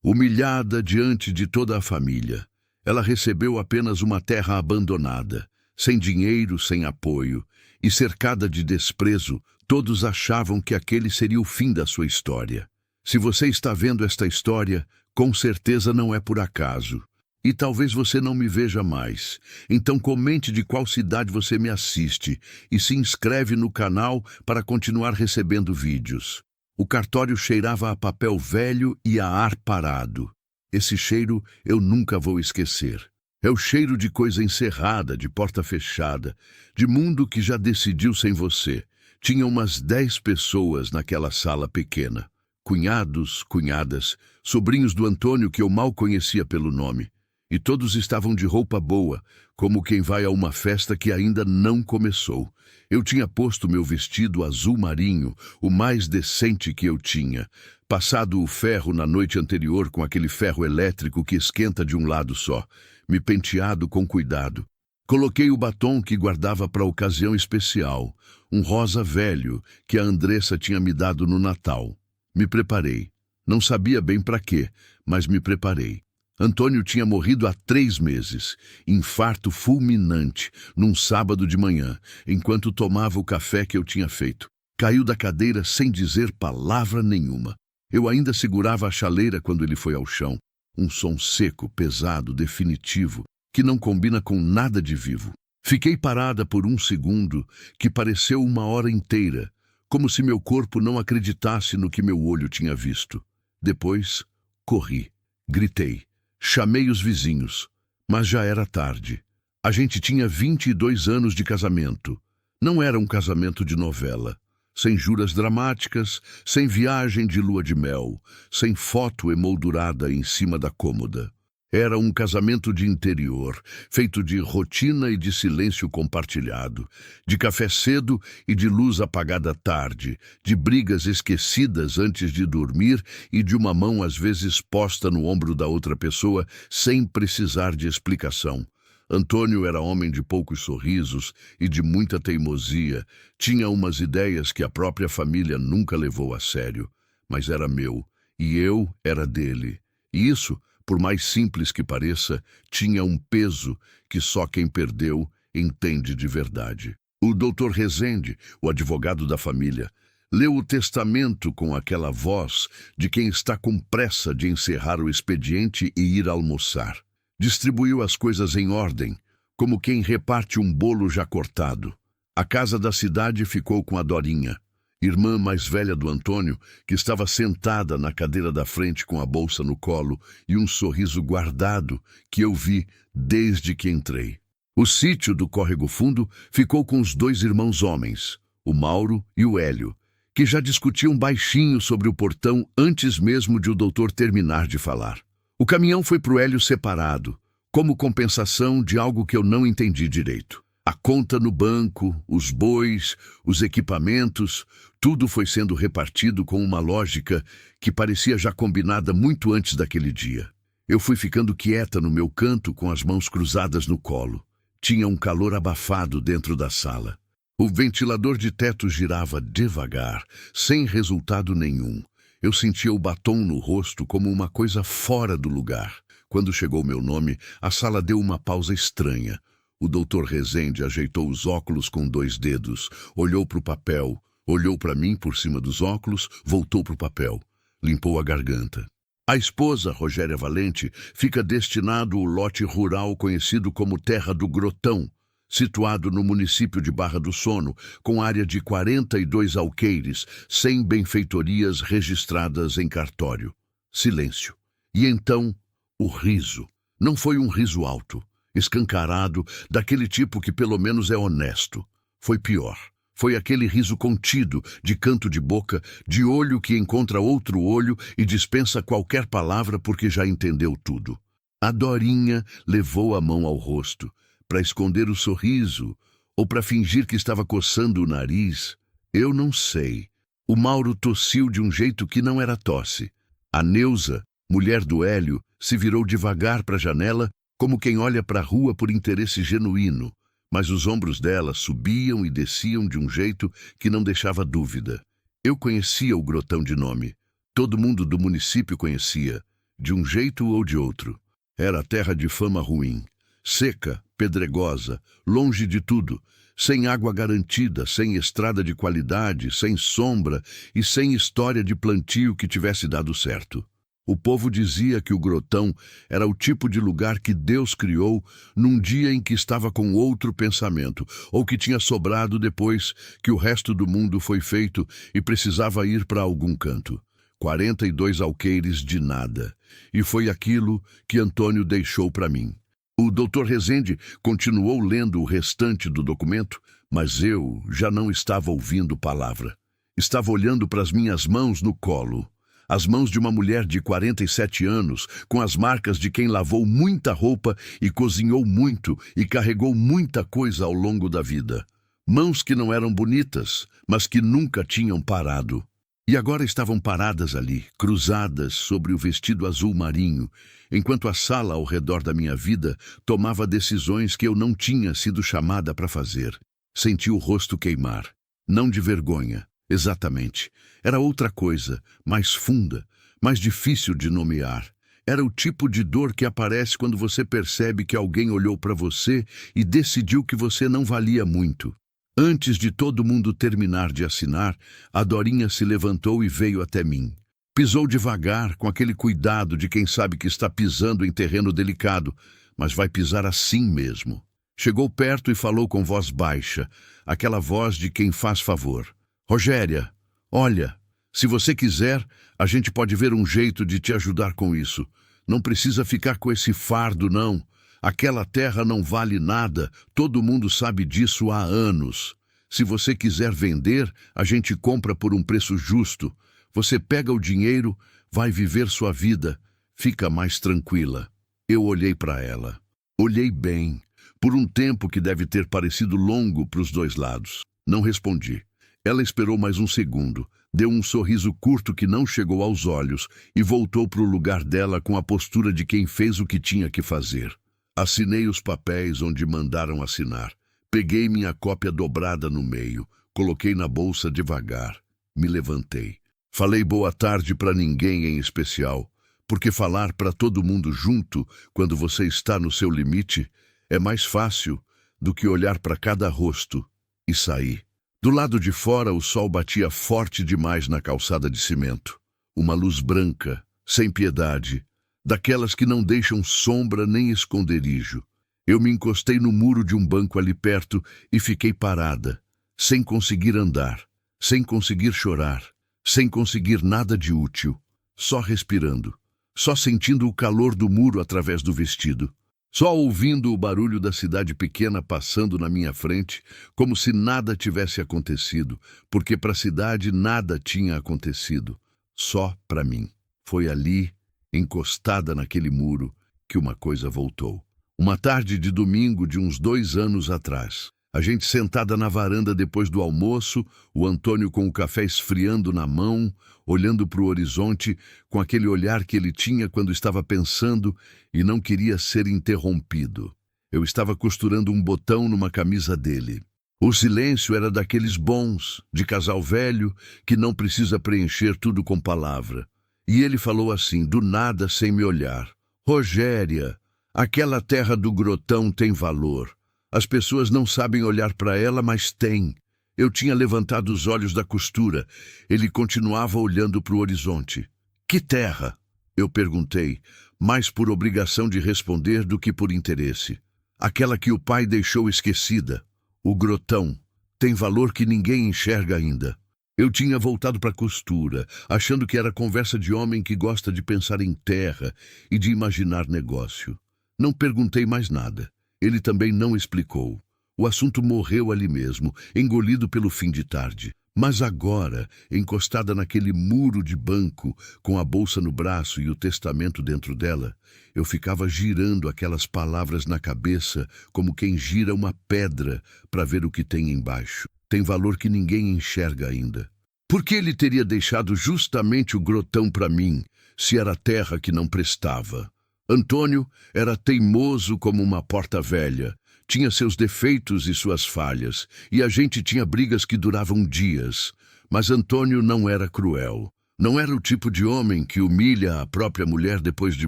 Humilhada diante de toda a família, ela recebeu apenas uma terra abandonada, sem dinheiro, sem apoio, e cercada de desprezo. Todos achavam que aquele seria o fim da sua história. Se você está vendo esta história, com certeza não é por acaso. E talvez você não me veja mais. Então comente de qual cidade você me assiste e se inscreve no canal para continuar recebendo vídeos. O cartório cheirava a papel velho e a ar parado. Esse cheiro eu nunca vou esquecer. É o cheiro de coisa encerrada, de porta fechada, de mundo que já decidiu sem você. Tinha umas 10 pessoas naquela sala pequena. Cunhados, cunhadas, sobrinhos do Antônio que eu mal conhecia pelo nome. E todos estavam de roupa boa, como quem vai a uma festa que ainda não começou. Eu tinha posto meu vestido azul marinho, o mais decente que eu tinha, passado o ferro na noite anterior com aquele ferro elétrico que esquenta de um lado só, me penteado com cuidado. Coloquei o batom que guardava para ocasião especial, um rosa velho que a Andressa tinha me dado no Natal. Me preparei. Não sabia bem para quê, mas me preparei. Antônio tinha morrido há 3 meses, infarto fulminante, num sábado de manhã, enquanto tomava o café que eu tinha feito. Caiu da cadeira sem dizer palavra nenhuma. Eu ainda segurava a chaleira quando ele foi ao chão. Um som seco, pesado, definitivo, que não combina com nada de vivo. Fiquei parada por um segundo, que pareceu uma hora inteira, como se meu corpo não acreditasse no que meu olho tinha visto. Depois, corri, gritei. Chamei os vizinhos, mas já era tarde. A gente tinha 22 anos de casamento. Não era um casamento de novela. Sem juras dramáticas, sem viagem de lua de mel, sem foto emoldurada em cima da cômoda. Era um casamento de interior, feito de rotina e de silêncio compartilhado, de café cedo e de luz apagada tarde, de brigas esquecidas antes de dormir e de uma mão às vezes posta no ombro da outra pessoa sem precisar de explicação. Antônio era homem de poucos sorrisos e de muita teimosia, tinha umas ideias que a própria família nunca levou a sério, mas era meu, e eu era dele. E isso, por mais simples que pareça, tinha um peso que só quem perdeu entende de verdade. O Dr. Rezende, o advogado da família, leu o testamento com aquela voz de quem está com pressa de encerrar o expediente e ir almoçar. Distribuiu as coisas em ordem, como quem reparte um bolo já cortado. A casa da cidade ficou com a Dorinha, irmã mais velha do Antônio, que estava sentada na cadeira da frente com a bolsa no colo e um sorriso guardado que eu vi desde que entrei. O sítio do Córrego Fundo ficou com os 2 irmãos homens, o Mauro e o Hélio, que já discutiam baixinho sobre o portão antes mesmo de o doutor terminar de falar. O caminhão foi para o Hélio separado, como compensação de algo que eu não entendi direito. A conta no banco, os bois, os equipamentos, tudo foi sendo repartido com uma lógica que parecia já combinada muito antes daquele dia. Eu fui ficando quieta no meu canto com as mãos cruzadas no colo. Tinha um calor abafado dentro da sala. O ventilador de teto girava devagar, sem resultado nenhum. Eu sentia o batom no rosto como uma coisa fora do lugar. Quando chegou meu nome, a sala deu uma pausa estranha. O Dr. Rezende ajeitou os óculos com 2 dedos, olhou para o papel, olhou para mim por cima dos óculos, voltou para o papel, limpou a garganta. A esposa, Rogéria Valente, fica destinado o lote rural conhecido como Terra do Grotão, situado no município de Barra do Sono, com área de 42 alqueires, 100 benfeitorias registradas em cartório. Silêncio. E então, o riso. Não foi um riso alto, escancarado, daquele tipo que pelo menos é honesto. Foi pior. Foi aquele riso contido, de canto de boca, de olho que encontra outro olho e dispensa qualquer palavra porque já entendeu tudo. A Dorinha levou a mão ao rosto, para esconder o sorriso, ou para fingir que estava coçando o nariz. Eu não sei. O Mauro tossiu de um jeito que não era tosse. A Neuza, mulher do Hélio, se virou devagar para a janela, como quem olha para a rua por interesse genuíno, mas os ombros dela subiam e desciam de um jeito que não deixava dúvida. Eu conhecia o Grotão de nome. Todo mundo do município conhecia. de um jeito ou de outro. Era terra de fama ruim, seca, pedregosa, longe de tudo, sem água garantida, sem estrada de qualidade, sem sombra e sem história de plantio que tivesse dado certo. O povo dizia que o Grotão era o tipo de lugar que Deus criou num dia em que estava com outro pensamento, ou que tinha sobrado depois que o resto do mundo foi feito e precisava ir para algum canto. 42 alqueires de nada. E foi aquilo que Antônio deixou para mim. O Dr. Rezende continuou lendo o restante do documento, mas eu já não estava ouvindo palavra. Estava olhando para as minhas mãos no colo. As mãos de uma mulher de 47 anos, com as marcas de quem lavou muita roupa e cozinhou muito e carregou muita coisa ao longo da vida. Mãos que não eram bonitas, mas que nunca tinham parado. E agora estavam paradas ali, cruzadas sobre o vestido azul marinho, enquanto a sala ao redor da minha vida tomava decisões que eu não tinha sido chamada para fazer. Senti o rosto queimar. Não de vergonha, exatamente. Era outra coisa, mais funda, mais difícil de nomear. Era o tipo de dor que aparece quando você percebe que alguém olhou para você e decidiu que você não valia muito. Antes de todo mundo terminar de assinar, a Dorinha se levantou e veio até mim. Pisou devagar, com aquele cuidado de quem sabe que está pisando em terreno delicado, mas vai pisar assim mesmo. Chegou perto e falou com voz baixa, aquela voz de quem faz favor. Rogéria, olha, se você quiser, a gente pode ver um jeito de te ajudar com isso. Não precisa ficar com esse fardo, não. Aquela terra não vale nada, todo mundo sabe disso há anos. Se você quiser vender, a gente compra por um preço justo. Você pega o dinheiro, vai viver sua vida, fica mais tranquila. Eu olhei para ela. Olhei bem, por um tempo que deve ter parecido longo para os dois lados. Não respondi. Ela esperou mais um segundo, deu um sorriso curto que não chegou aos olhos e voltou para o lugar dela com a postura de quem fez o que tinha que fazer. Assinei os papéis onde mandaram assinar. Peguei minha cópia dobrada no meio, coloquei na bolsa devagar. Me levantei. Falei boa tarde para ninguém em especial, porque falar para todo mundo junto, quando você está no seu limite, é mais fácil do que olhar para cada rosto e sair. Do lado de fora, o sol batia forte demais na calçada de cimento. Uma luz branca, sem piedade, daquelas que não deixam sombra nem esconderijo. Eu me encostei no muro de um banco ali perto e fiquei parada, sem conseguir andar, sem conseguir chorar, sem conseguir nada de útil, só respirando, só sentindo o calor do muro através do vestido, só ouvindo o barulho da cidade pequena passando na minha frente, como se nada tivesse acontecido, porque para a cidade nada tinha acontecido, só para mim. Foi ali, encostada naquele muro, que uma coisa voltou. Uma tarde de domingo de uns 2 anos atrás. A gente sentada na varanda depois do almoço, o Antônio com o café esfriando na mão, olhando para o horizonte com aquele olhar que ele tinha quando estava pensando e não queria ser interrompido. Eu estava costurando um botão numa camisa dele. O silêncio era daqueles bons, de casal velho, que não precisa preencher tudo com palavra. E ele falou assim, do nada, sem me olhar. Rogéria, aquela terra do Grotão tem valor. As pessoas não sabem olhar para ela, mas tem. Eu tinha levantado os olhos da costura. Ele continuava olhando para o horizonte. Que terra? Eu perguntei, mais por obrigação de responder do que por interesse. Aquela que o pai deixou esquecida. O Grotão. Tem valor que ninguém enxerga ainda. Eu tinha voltado para a costura, achando que era conversa de homem que gosta de pensar em terra e de imaginar negócio. Não perguntei mais nada. Ele também não explicou. O assunto morreu ali mesmo, engolido pelo fim de tarde. Mas agora, encostada naquele muro de banco, com a bolsa no braço e o testamento dentro dela, eu ficava girando aquelas palavras na cabeça como quem gira uma pedra para ver o que tem embaixo. Tem valor que ninguém enxerga ainda. Por que ele teria deixado justamente o Grotão para mim, se era terra que não prestava? Antônio era teimoso como uma porta velha, tinha seus defeitos e suas falhas, e a gente tinha brigas que duravam dias. Mas Antônio não era cruel. Não era o tipo de homem que humilha a própria mulher depois de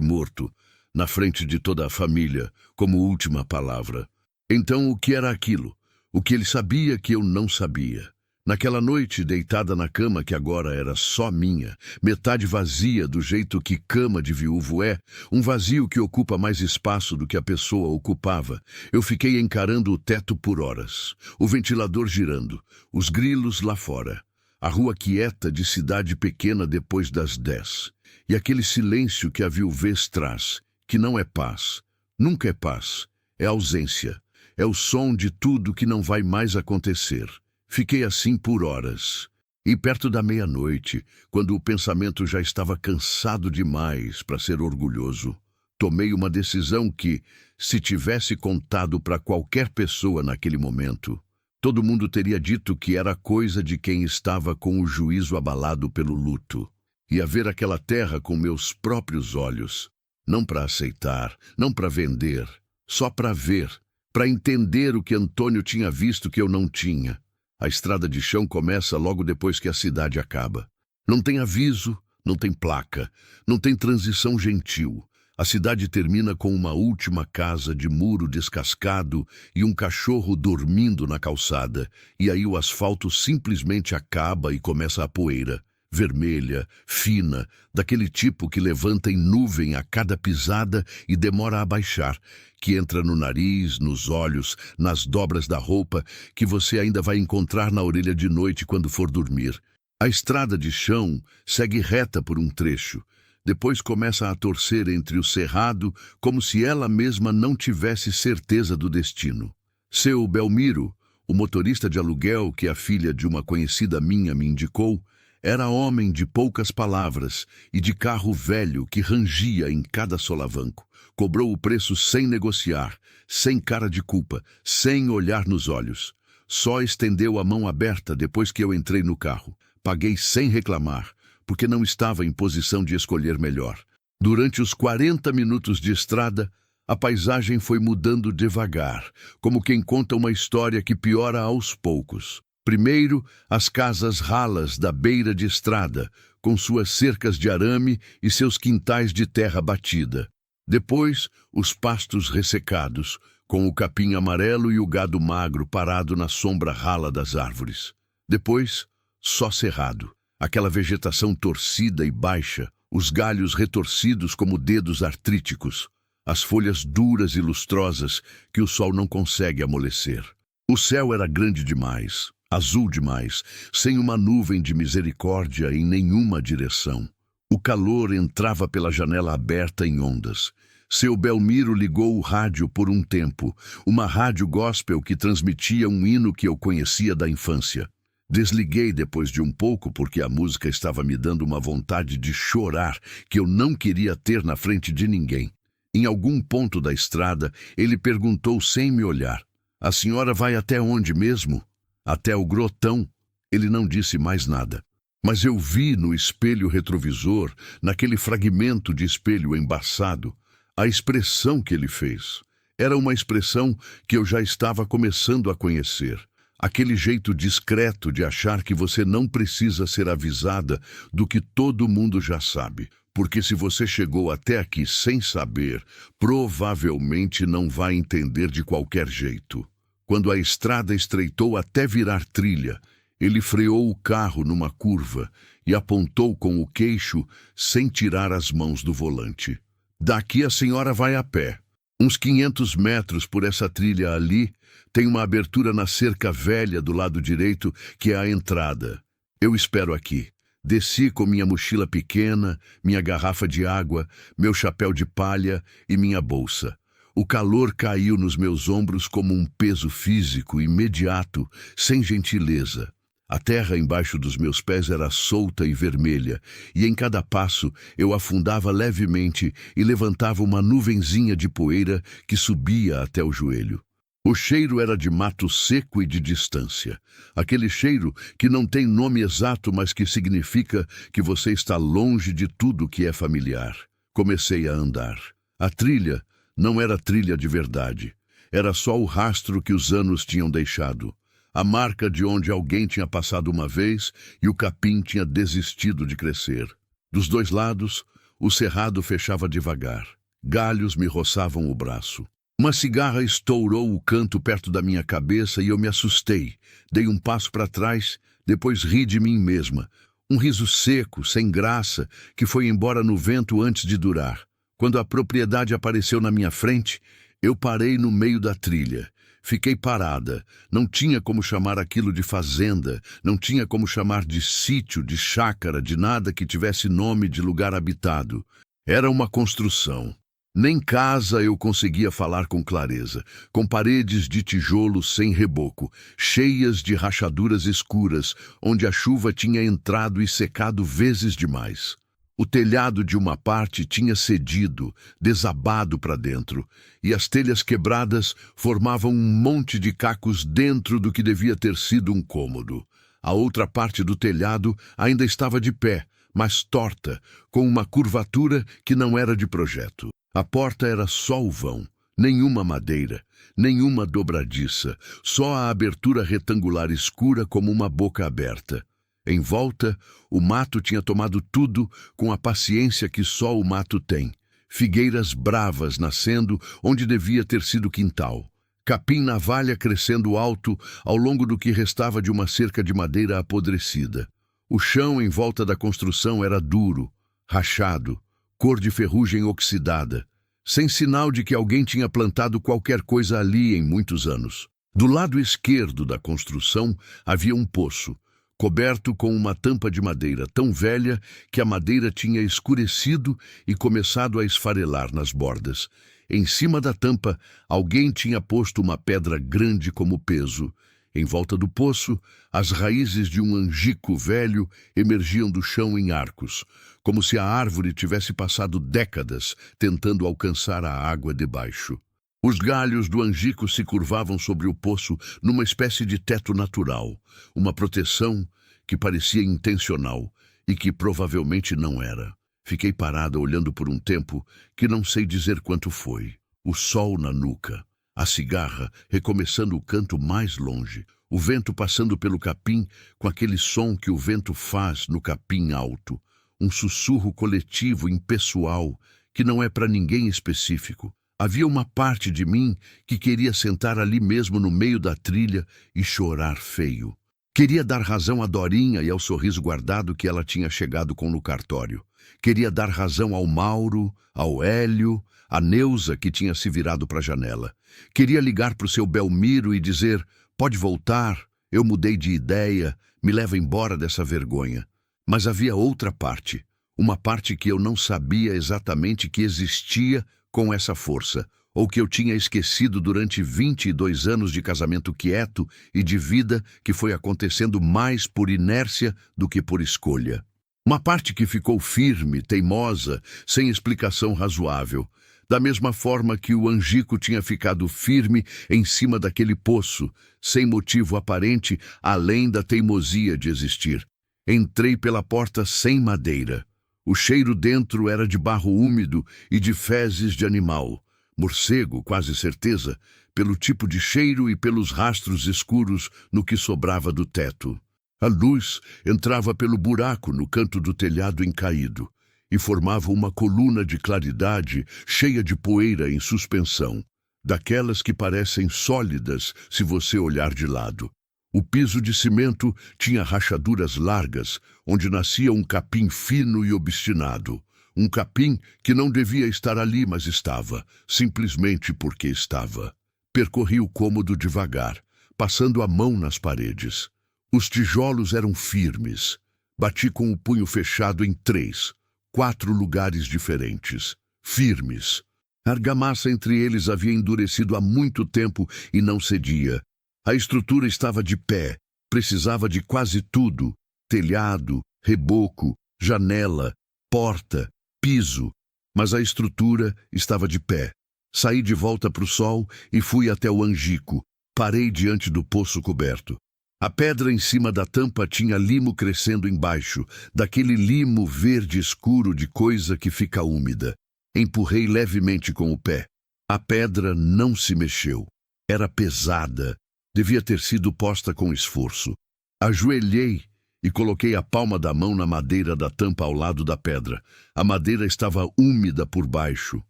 morto, na frente de toda a família, como última palavra. Então, o que era aquilo? O que ele sabia que eu não sabia? Naquela noite, deitada na cama que agora era só minha, metade vazia do jeito que cama de viúvo é, um vazio que ocupa mais espaço do que a pessoa ocupava, eu fiquei encarando o teto por horas, o ventilador girando, os grilos lá fora, a rua quieta de cidade pequena depois das 10, e aquele silêncio que a viuvez traz, que não é paz, nunca é paz, é ausência, é o som de tudo que não vai mais acontecer. Fiquei assim por horas. E perto da meia-noite, quando o pensamento já estava cansado demais para ser orgulhoso, tomei uma decisão que, se tivesse contado para qualquer pessoa naquele momento, todo mundo teria dito que era coisa de quem estava com o juízo abalado pelo luto. Ia ver aquela terra com meus próprios olhos, não para aceitar, não para vender, só para ver, para entender o que Antônio tinha visto que eu não tinha. A estrada de chão começa logo depois que a cidade acaba. Não tem aviso, não tem placa, não tem transição gentil. A cidade termina com uma última casa de muro descascado e um cachorro dormindo na calçada. E aí o asfalto simplesmente acaba e começa a poeira, vermelha, fina, daquele tipo que levanta em nuvem a cada pisada e demora a baixar, que entra no nariz, nos olhos, nas dobras da roupa, que você ainda vai encontrar na orelha de noite quando for dormir. A estrada de chão segue reta por um trecho, depois começa a torcer entre o cerrado, como se ela mesma não tivesse certeza do destino. Seu Belmiro, o motorista de aluguel que a filha de uma conhecida minha me indicou, era homem de poucas palavras e de carro velho que rangia em cada solavanco. Cobrou o preço sem negociar, sem cara de culpa, sem olhar nos olhos. Só estendeu a mão aberta depois que eu entrei no carro. Paguei sem reclamar, porque não estava em posição de escolher melhor. Durante os 40 minutos de estrada, a paisagem foi mudando devagar, como quem conta uma história que piora aos poucos. Primeiro, as casas ralas da beira de estrada, com suas cercas de arame e seus quintais de terra batida. Depois, os pastos ressecados, com o capim amarelo e o gado magro parado na sombra rala das árvores. Depois, só cerrado, aquela vegetação torcida e baixa, os galhos retorcidos como dedos artríticos, as folhas duras e lustrosas que o sol não consegue amolecer. O céu era grande demais, azul demais, sem uma nuvem de misericórdia em nenhuma direção. O calor entrava pela janela aberta em ondas. Seu Belmiro ligou o rádio por um tempo, uma rádio gospel que transmitia um hino que eu conhecia da infância. Desliguei depois de um pouco porque a música estava me dando uma vontade de chorar que eu não queria ter na frente de ninguém. Em algum ponto da estrada, ele perguntou sem me olhar: "A senhora vai até onde mesmo?" "Até o Grotão." Ele não disse mais nada. Mas eu vi no espelho retrovisor, naquele fragmento de espelho embaçado, a expressão que ele fez. Era uma expressão que eu já estava começando a conhecer. Aquele jeito discreto de achar que você não precisa ser avisada do que todo mundo já sabe. Porque se você chegou até aqui sem saber, provavelmente não vai entender de qualquer jeito. Quando a estrada estreitou até virar trilha, ele freou o carro numa curva e apontou com o queixo sem tirar as mãos do volante. "Daqui a senhora vai a pé. Uns 500 metros por essa trilha ali, tem uma abertura na cerca velha do lado direito, que é a entrada. Eu espero aqui." Desci com minha mochila pequena, minha garrafa de água, meu chapéu de palha e minha bolsa. O calor caiu nos meus ombros como um peso físico imediato, sem gentileza. A terra embaixo dos meus pés era solta e vermelha, e em cada passo eu afundava levemente e levantava uma nuvenzinha de poeira que subia até o joelho. O cheiro era de mato seco e de distância. Aquele cheiro que não tem nome exato, mas que significa que você está longe de tudo que é familiar. Comecei a andar. A trilha não era trilha de verdade. Era só o rastro que os anos tinham deixado. a marca de onde alguém tinha passado uma vez e o capim tinha desistido de crescer. Dos dois lados, o cerrado fechava devagar. Galhos me roçavam o braço. Uma cigarra estourou o canto perto da minha cabeça e eu me assustei. Dei um passo para trás, depois ri de mim mesma. Um riso seco, sem graça, que foi embora no vento antes de durar. Quando a propriedade apareceu na minha frente, eu parei no meio da trilha. Fiquei parada. Não tinha como chamar aquilo de fazenda, não tinha como chamar de sítio, de chácara, de nada que tivesse nome de lugar habitado. Era uma construção. Nem casa eu conseguia falar com clareza, com paredes de tijolo sem reboco, cheias de rachaduras escuras, onde a chuva tinha entrado e secado vezes demais. O telhado de uma parte tinha cedido, desabado para dentro, e as telhas quebradas formavam um monte de cacos dentro do que devia ter sido um cômodo. A outra parte do telhado ainda estava de pé, mas torta, com uma curvatura que não era de projeto. A porta era só o vão, nenhuma madeira, nenhuma dobradiça, só a abertura retangular escura como uma boca aberta. Em volta, o mato tinha tomado tudo com a paciência que só o mato tem. Figueiras bravas nascendo onde devia ter sido quintal. Capim navalha crescendo alto ao longo do que restava de uma cerca de madeira apodrecida. O chão em volta da construção era duro, rachado, cor de ferrugem oxidada, sem sinal de que alguém tinha plantado qualquer coisa ali em muitos anos. Do lado esquerdo da construção havia um poço, coberto com uma tampa de madeira tão velha que a madeira tinha escurecido e começado a esfarelar nas bordas. Em cima da tampa, alguém tinha posto uma pedra grande como peso. Em volta do poço, as raízes de um angico velho emergiam do chão em arcos, como se a árvore tivesse passado décadas tentando alcançar a água debaixo. Os galhos do angico se curvavam sobre o poço numa espécie de teto natural, uma proteção que parecia intencional e que provavelmente não era. Fiquei parada olhando por um tempo que não sei dizer quanto foi. O sol na nuca, a cigarra recomeçando o canto mais longe, o vento passando pelo capim com aquele som que o vento faz no capim alto, um sussurro coletivo, impessoal, que não é para ninguém específico. Havia uma parte de mim que queria sentar ali mesmo no meio da trilha e chorar feio. Queria dar razão a Dorinha e ao sorriso guardado que ela tinha chegado com no cartório. Queria dar razão ao Mauro, ao Hélio, a Neuza que tinha se virado para a janela. Queria ligar para o seu Belmiro e dizer: pode voltar, eu mudei de ideia, me leva embora dessa vergonha. Mas havia outra parte, uma parte que eu não sabia exatamente que existia com essa força, ou que eu tinha esquecido durante 22 anos de casamento quieto e de vida que foi acontecendo mais por inércia do que por escolha. Uma parte que ficou firme, teimosa, sem explicação razoável, da mesma forma que o angico tinha ficado firme em cima daquele poço, sem motivo aparente além da teimosia de existir. Entrei pela porta sem madeira. O cheiro dentro era de barro úmido e de fezes de animal. Morcego, quase certeza, pelo tipo de cheiro e pelos rastros escuros no que sobrava do teto. A luz entrava pelo buraco no canto do telhado encaído e formava uma coluna de claridade cheia de poeira em suspensão, daquelas que parecem sólidas se você olhar de lado. O piso de cimento tinha rachaduras largas, onde nascia um capim fino e obstinado. Um capim que não devia estar ali, mas estava, simplesmente porque estava. Percorri o cômodo devagar, passando a mão nas paredes. Os tijolos eram firmes. Bati com o punho fechado em 3, 4 lugares diferentes. Firmes. A argamassa entre eles havia endurecido há muito tempo e não cedia. A estrutura estava de pé, precisava de quase tudo: telhado, reboco, janela, porta, piso, mas a estrutura estava de pé. Saí de volta para o sol e fui até o angico. Parei diante do poço coberto. A pedra em cima da tampa tinha limo crescendo embaixo, daquele limo verde escuro de coisa que fica úmida. Empurrei levemente com o pé. A pedra não se mexeu. Era pesada, Devia ter sido posta com esforço. Ajoelhei e coloquei a palma da mão na madeira da tampa ao lado da pedra. A madeira estava úmida por baixo.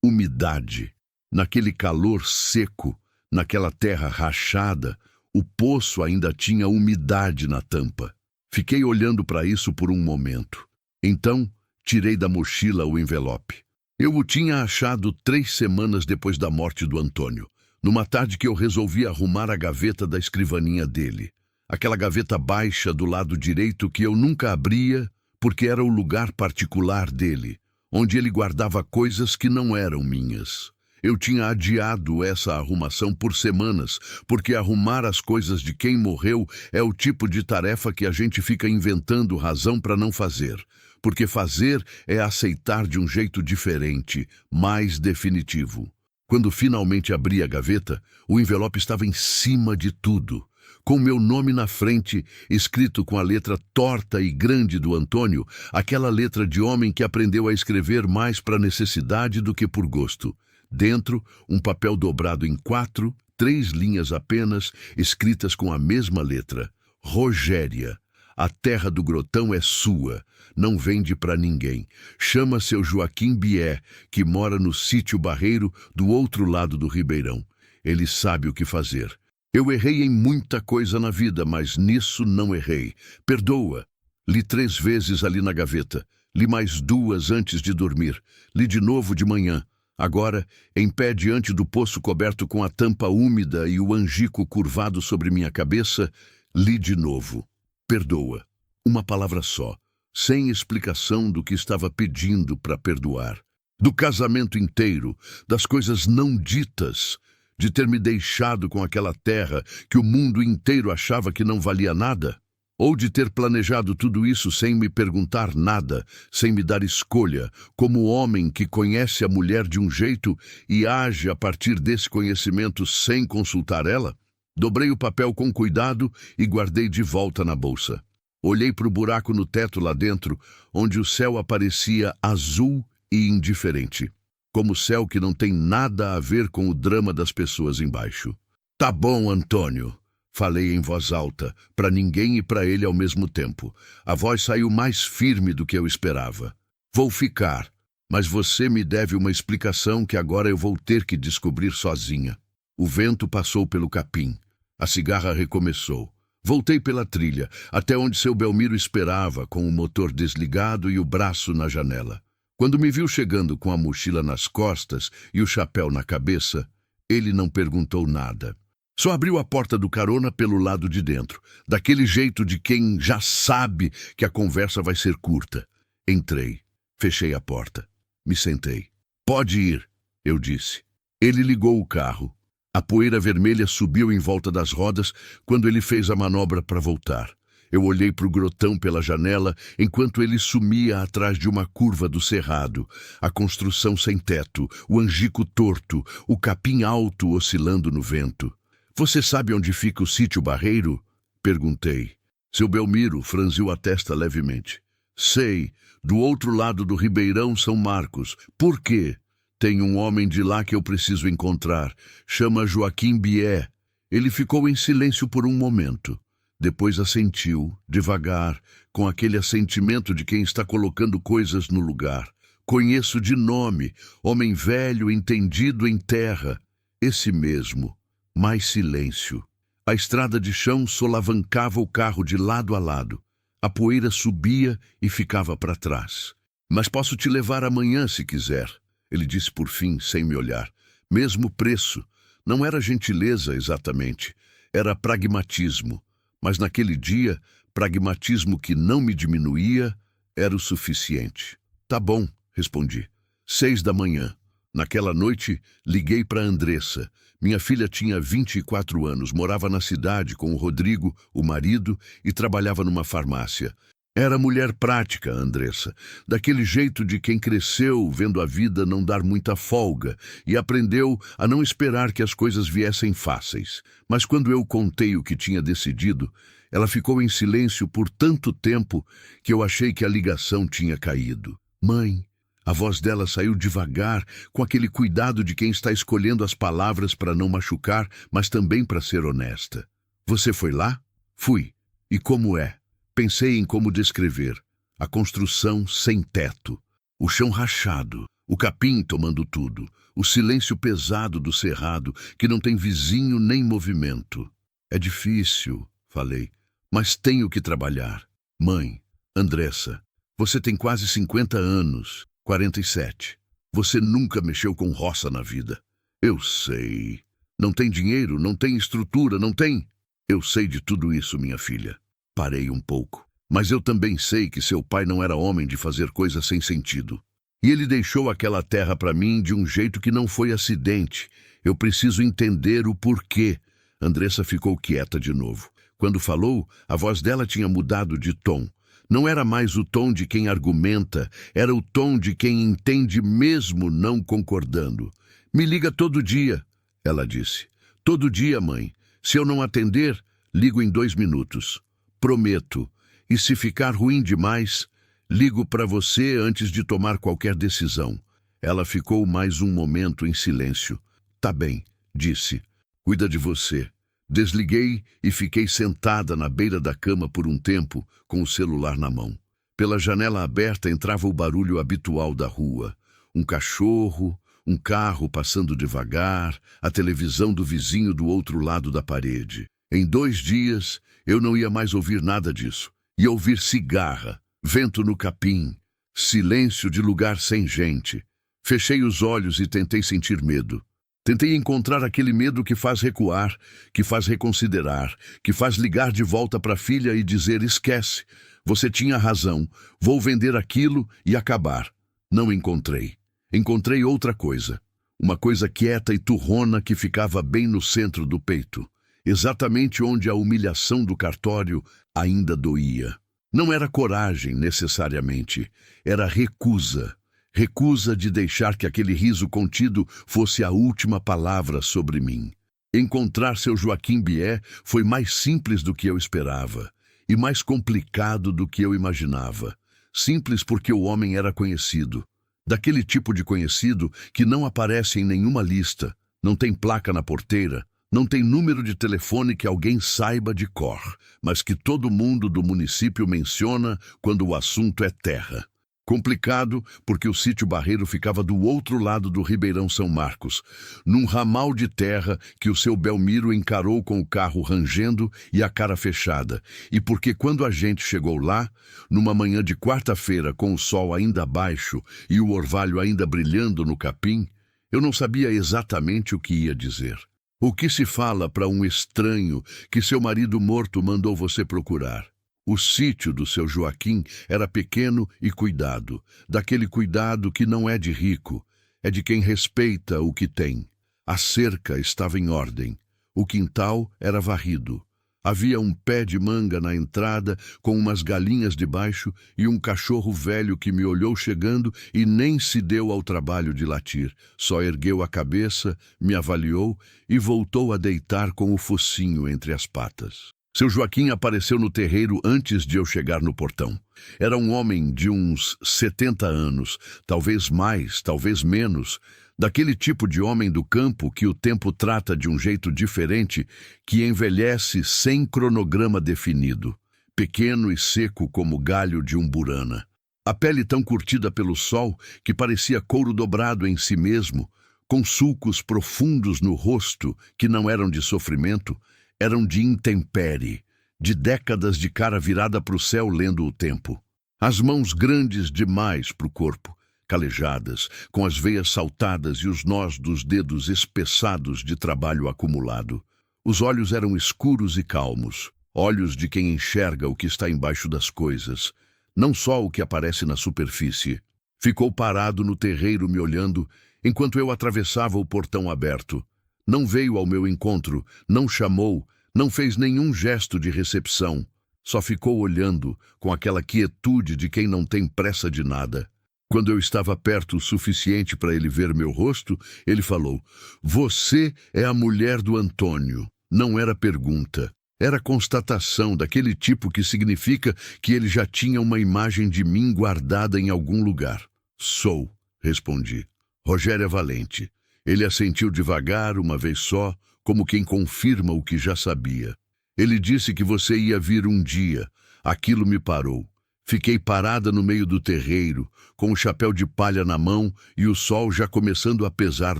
Umidade. Naquele calor seco, naquela terra rachada, o poço ainda tinha umidade na tampa. Fiquei olhando para isso por um momento. Então, tirei da mochila o envelope. Eu o tinha achado 3 semanas depois da morte do Antônio, numa tarde que eu resolvi arrumar a gaveta da escrivaninha dele. Aquela gaveta baixa do lado direito que eu nunca abria porque era o lugar particular dele, onde ele guardava coisas que não eram minhas. Eu tinha adiado essa arrumação por semanas, porque arrumar as coisas de quem morreu é o tipo de tarefa que a gente fica inventando razão para não fazer. Porque fazer é aceitar de um jeito diferente, mais definitivo. Quando finalmente abri a gaveta, o envelope estava em cima de tudo, com meu nome na frente, escrito com a letra torta e grande do Antônio, aquela letra de homem que aprendeu a escrever mais para necessidade do que por gosto. Dentro, um papel dobrado em 4, 3 linhas apenas, escritas com a mesma letra. Rogéria, a terra do Grotão é sua, não vende para ninguém. Chama seu Joaquim Bié, que mora no sítio Barreiro, do outro lado do Ribeirão. Ele sabe o que fazer. Eu errei em muita coisa na vida, mas nisso não errei. Perdoa. Li 3 vezes ali na gaveta. Li mais 2 antes de dormir. Li de novo de manhã. Agora, em pé diante do poço coberto com a tampa úmida e o angico curvado sobre minha cabeça, li de novo. Perdoa. Uma palavra só, sem explicação do que estava pedindo para perdoar. Do casamento inteiro, das coisas não ditas, de ter me deixado com aquela terra que o mundo inteiro achava que não valia nada. Ou de ter planejado tudo isso sem me perguntar nada, sem me dar escolha, como homem que conhece a mulher de um jeito e age a partir desse conhecimento sem consultar ela? Dobrei o papel com cuidado e guardei de volta na bolsa. Olhei para o buraco no teto lá dentro, onde o céu aparecia azul e indiferente, como céu que não tem nada a ver com o drama das pessoas embaixo. Tá bom, Antônio. Falei em voz alta, para ninguém e para ele ao mesmo tempo. A voz saiu mais firme do que eu esperava. Vou ficar, mas você me deve uma explicação que agora eu vou ter que descobrir sozinha. O vento passou pelo capim. A cigarra recomeçou. Voltei pela trilha, até onde seu Belmiro esperava, com o motor desligado e o braço na janela. Quando me viu chegando com a mochila nas costas e o chapéu na cabeça, ele não perguntou nada. Só abriu a porta do carona pelo lado de dentro, daquele jeito de quem já sabe que a conversa vai ser curta. Entrei, fechei a porta, me sentei. Pode ir, eu disse. Ele ligou o carro. A poeira vermelha subiu em volta das rodas quando ele fez a manobra para voltar. Eu olhei para o grotão pela janela enquanto ele sumia atrás de uma curva do cerrado. A construção sem teto, o angico torto, o capim alto oscilando no vento. Você sabe onde fica o sítio Barreiro? Perguntei. Seu Belmiro franziu a testa levemente. Sei, do outro lado do Ribeirão São Marcos. Por quê? Tem um homem de lá que eu preciso encontrar. Chama Joaquim Bié. Ele ficou em silêncio por um momento. Depois assentiu, devagar, com aquele assentimento de quem está colocando coisas no lugar. Conheço de nome, homem velho, entendido em terra. Esse mesmo. Mais silêncio. A estrada de chão solavancava o carro de lado a lado. A poeira subia e ficava para trás. Mas posso te levar amanhã se quiser, ele disse por fim, sem me olhar. Mesmo preço. Não era gentileza exatamente. Era pragmatismo. Mas naquele dia, pragmatismo que não me diminuía, era o suficiente. Tá bom, respondi. 6 da manhã. Naquela noite, liguei para Andressa. Minha filha tinha 24 anos, morava na cidade com o Rodrigo, o marido, e trabalhava numa farmácia. Era mulher prática, Andressa, daquele jeito de quem cresceu vendo a vida não dar muita folga e aprendeu a não esperar que as coisas viessem fáceis. Mas quando eu contei o que tinha decidido, ela ficou em silêncio por tanto tempo que eu achei que a ligação tinha caído. Mãe, A voz dela saiu devagar, com aquele cuidado de quem está escolhendo as palavras para não machucar, mas também para ser honesta. Você foi lá? Fui. E como é? Pensei em como descrever. A construção sem teto, o chão rachado, o capim tomando tudo, o silêncio pesado do cerrado, que não tem vizinho nem movimento. É difícil, falei, mas tenho que trabalhar. Mãe, Andressa, você tem quase 50 anos, 47. Você nunca mexeu com roça na vida. Eu sei. Não tem dinheiro, não tem estrutura, não tem... Eu sei de tudo isso, minha filha. Parei um pouco. Mas eu também sei que seu pai não era homem de fazer coisas sem sentido. E ele deixou aquela terra para mim de um jeito que não foi acidente. Eu preciso entender o porquê. Andressa ficou quieta de novo. Quando falou, a voz dela tinha mudado de tom. Não era mais o tom de quem argumenta, era o tom de quem entende mesmo não concordando. Me liga todo dia, ela disse. Todo dia, mãe. Se eu não atender, ligo em 2 minutos. Prometo. E se ficar ruim demais, ligo para você antes de tomar qualquer decisão. Ela ficou mais um momento em silêncio. Tá bem, disse. Cuida de você. Desliguei e fiquei sentada na beira da cama por um tempo, com o celular na mão. Pela janela aberta entrava o barulho habitual da rua. Um cachorro, um carro passando devagar, a televisão do vizinho do outro lado da parede. Em 2 dias, eu não ia mais ouvir nada disso. Ia ouvir cigarra, vento no capim, silêncio de lugar sem gente. Fechei os olhos e tentei sentir medo. Tentei encontrar aquele medo que faz recuar, que faz reconsiderar, que faz ligar de volta para a filha e dizer: esquece, você tinha razão, vou vender aquilo e acabar. Não encontrei. Encontrei outra coisa. Uma coisa quieta e turrona que ficava bem no centro do peito, exatamente onde a humilhação do cartório ainda doía. Não era coragem, necessariamente. Era recusa. Recusa de deixar que aquele riso contido fosse a última palavra sobre mim. Encontrar seu Joaquim Bié foi mais simples do que eu esperava e mais complicado do que eu imaginava. Simples porque o homem era conhecido. Daquele tipo de conhecido que não aparece em nenhuma lista, não tem placa na porteira, não tem número de telefone que alguém saiba de cor, mas que todo mundo do município menciona quando o assunto é terra. Complicado porque o sítio Barreiro ficava do outro lado do Ribeirão São Marcos, num ramal de terra que o seu Belmiro encarou com o carro rangendo e a cara fechada, e porque quando a gente chegou lá, numa manhã de quarta-feira com o sol ainda baixo e o orvalho ainda brilhando no capim, eu não sabia exatamente o que ia dizer. O que se fala para um estranho que seu marido morto mandou você procurar? O sítio do seu Joaquim era pequeno e cuidado, daquele cuidado que não é de rico, é de quem respeita o que tem. A cerca estava em ordem, o quintal era varrido. Havia um pé de manga na entrada com umas galinhas debaixo e um cachorro velho que me olhou chegando e nem se deu ao trabalho de latir. Só ergueu a cabeça, me avaliou e voltou a deitar com o focinho entre as patas. Seu Joaquim apareceu no terreiro antes de eu chegar no portão. Era um homem de uns 70 anos, talvez mais, talvez menos, daquele tipo de homem do campo que o tempo trata de um jeito diferente, que envelhece sem cronograma definido, pequeno e seco como o galho de um burana. A pele tão curtida pelo sol que parecia couro dobrado em si mesmo, com sulcos profundos no rosto que não eram de sofrimento, eram de intempérie, de décadas de cara virada para o céu lendo o tempo. As mãos grandes demais para o corpo, calejadas, com as veias saltadas e os nós dos dedos espessados de trabalho acumulado. Os olhos eram escuros e calmos, olhos de quem enxerga o que está embaixo das coisas, não só o que aparece na superfície. Ficou parado no terreiro me olhando, enquanto eu atravessava o portão aberto. Não veio ao meu encontro, não chamou, não fez nenhum gesto de recepção. Só ficou olhando com aquela quietude de quem não tem pressa de nada. Quando eu estava perto o suficiente para ele ver meu rosto, ele falou: "Você é a mulher do Antônio." Não era pergunta, era constatação daquele tipo que significa que ele já tinha uma imagem de mim guardada em algum lugar. "Sou." respondi. Rogério é valente. Ele assentiu devagar, uma vez só, como quem confirma o que já sabia. Ele disse que você ia vir um dia. Aquilo me parou. Fiquei parada no meio do terreiro, com o chapéu de palha na mão e o sol já começando a pesar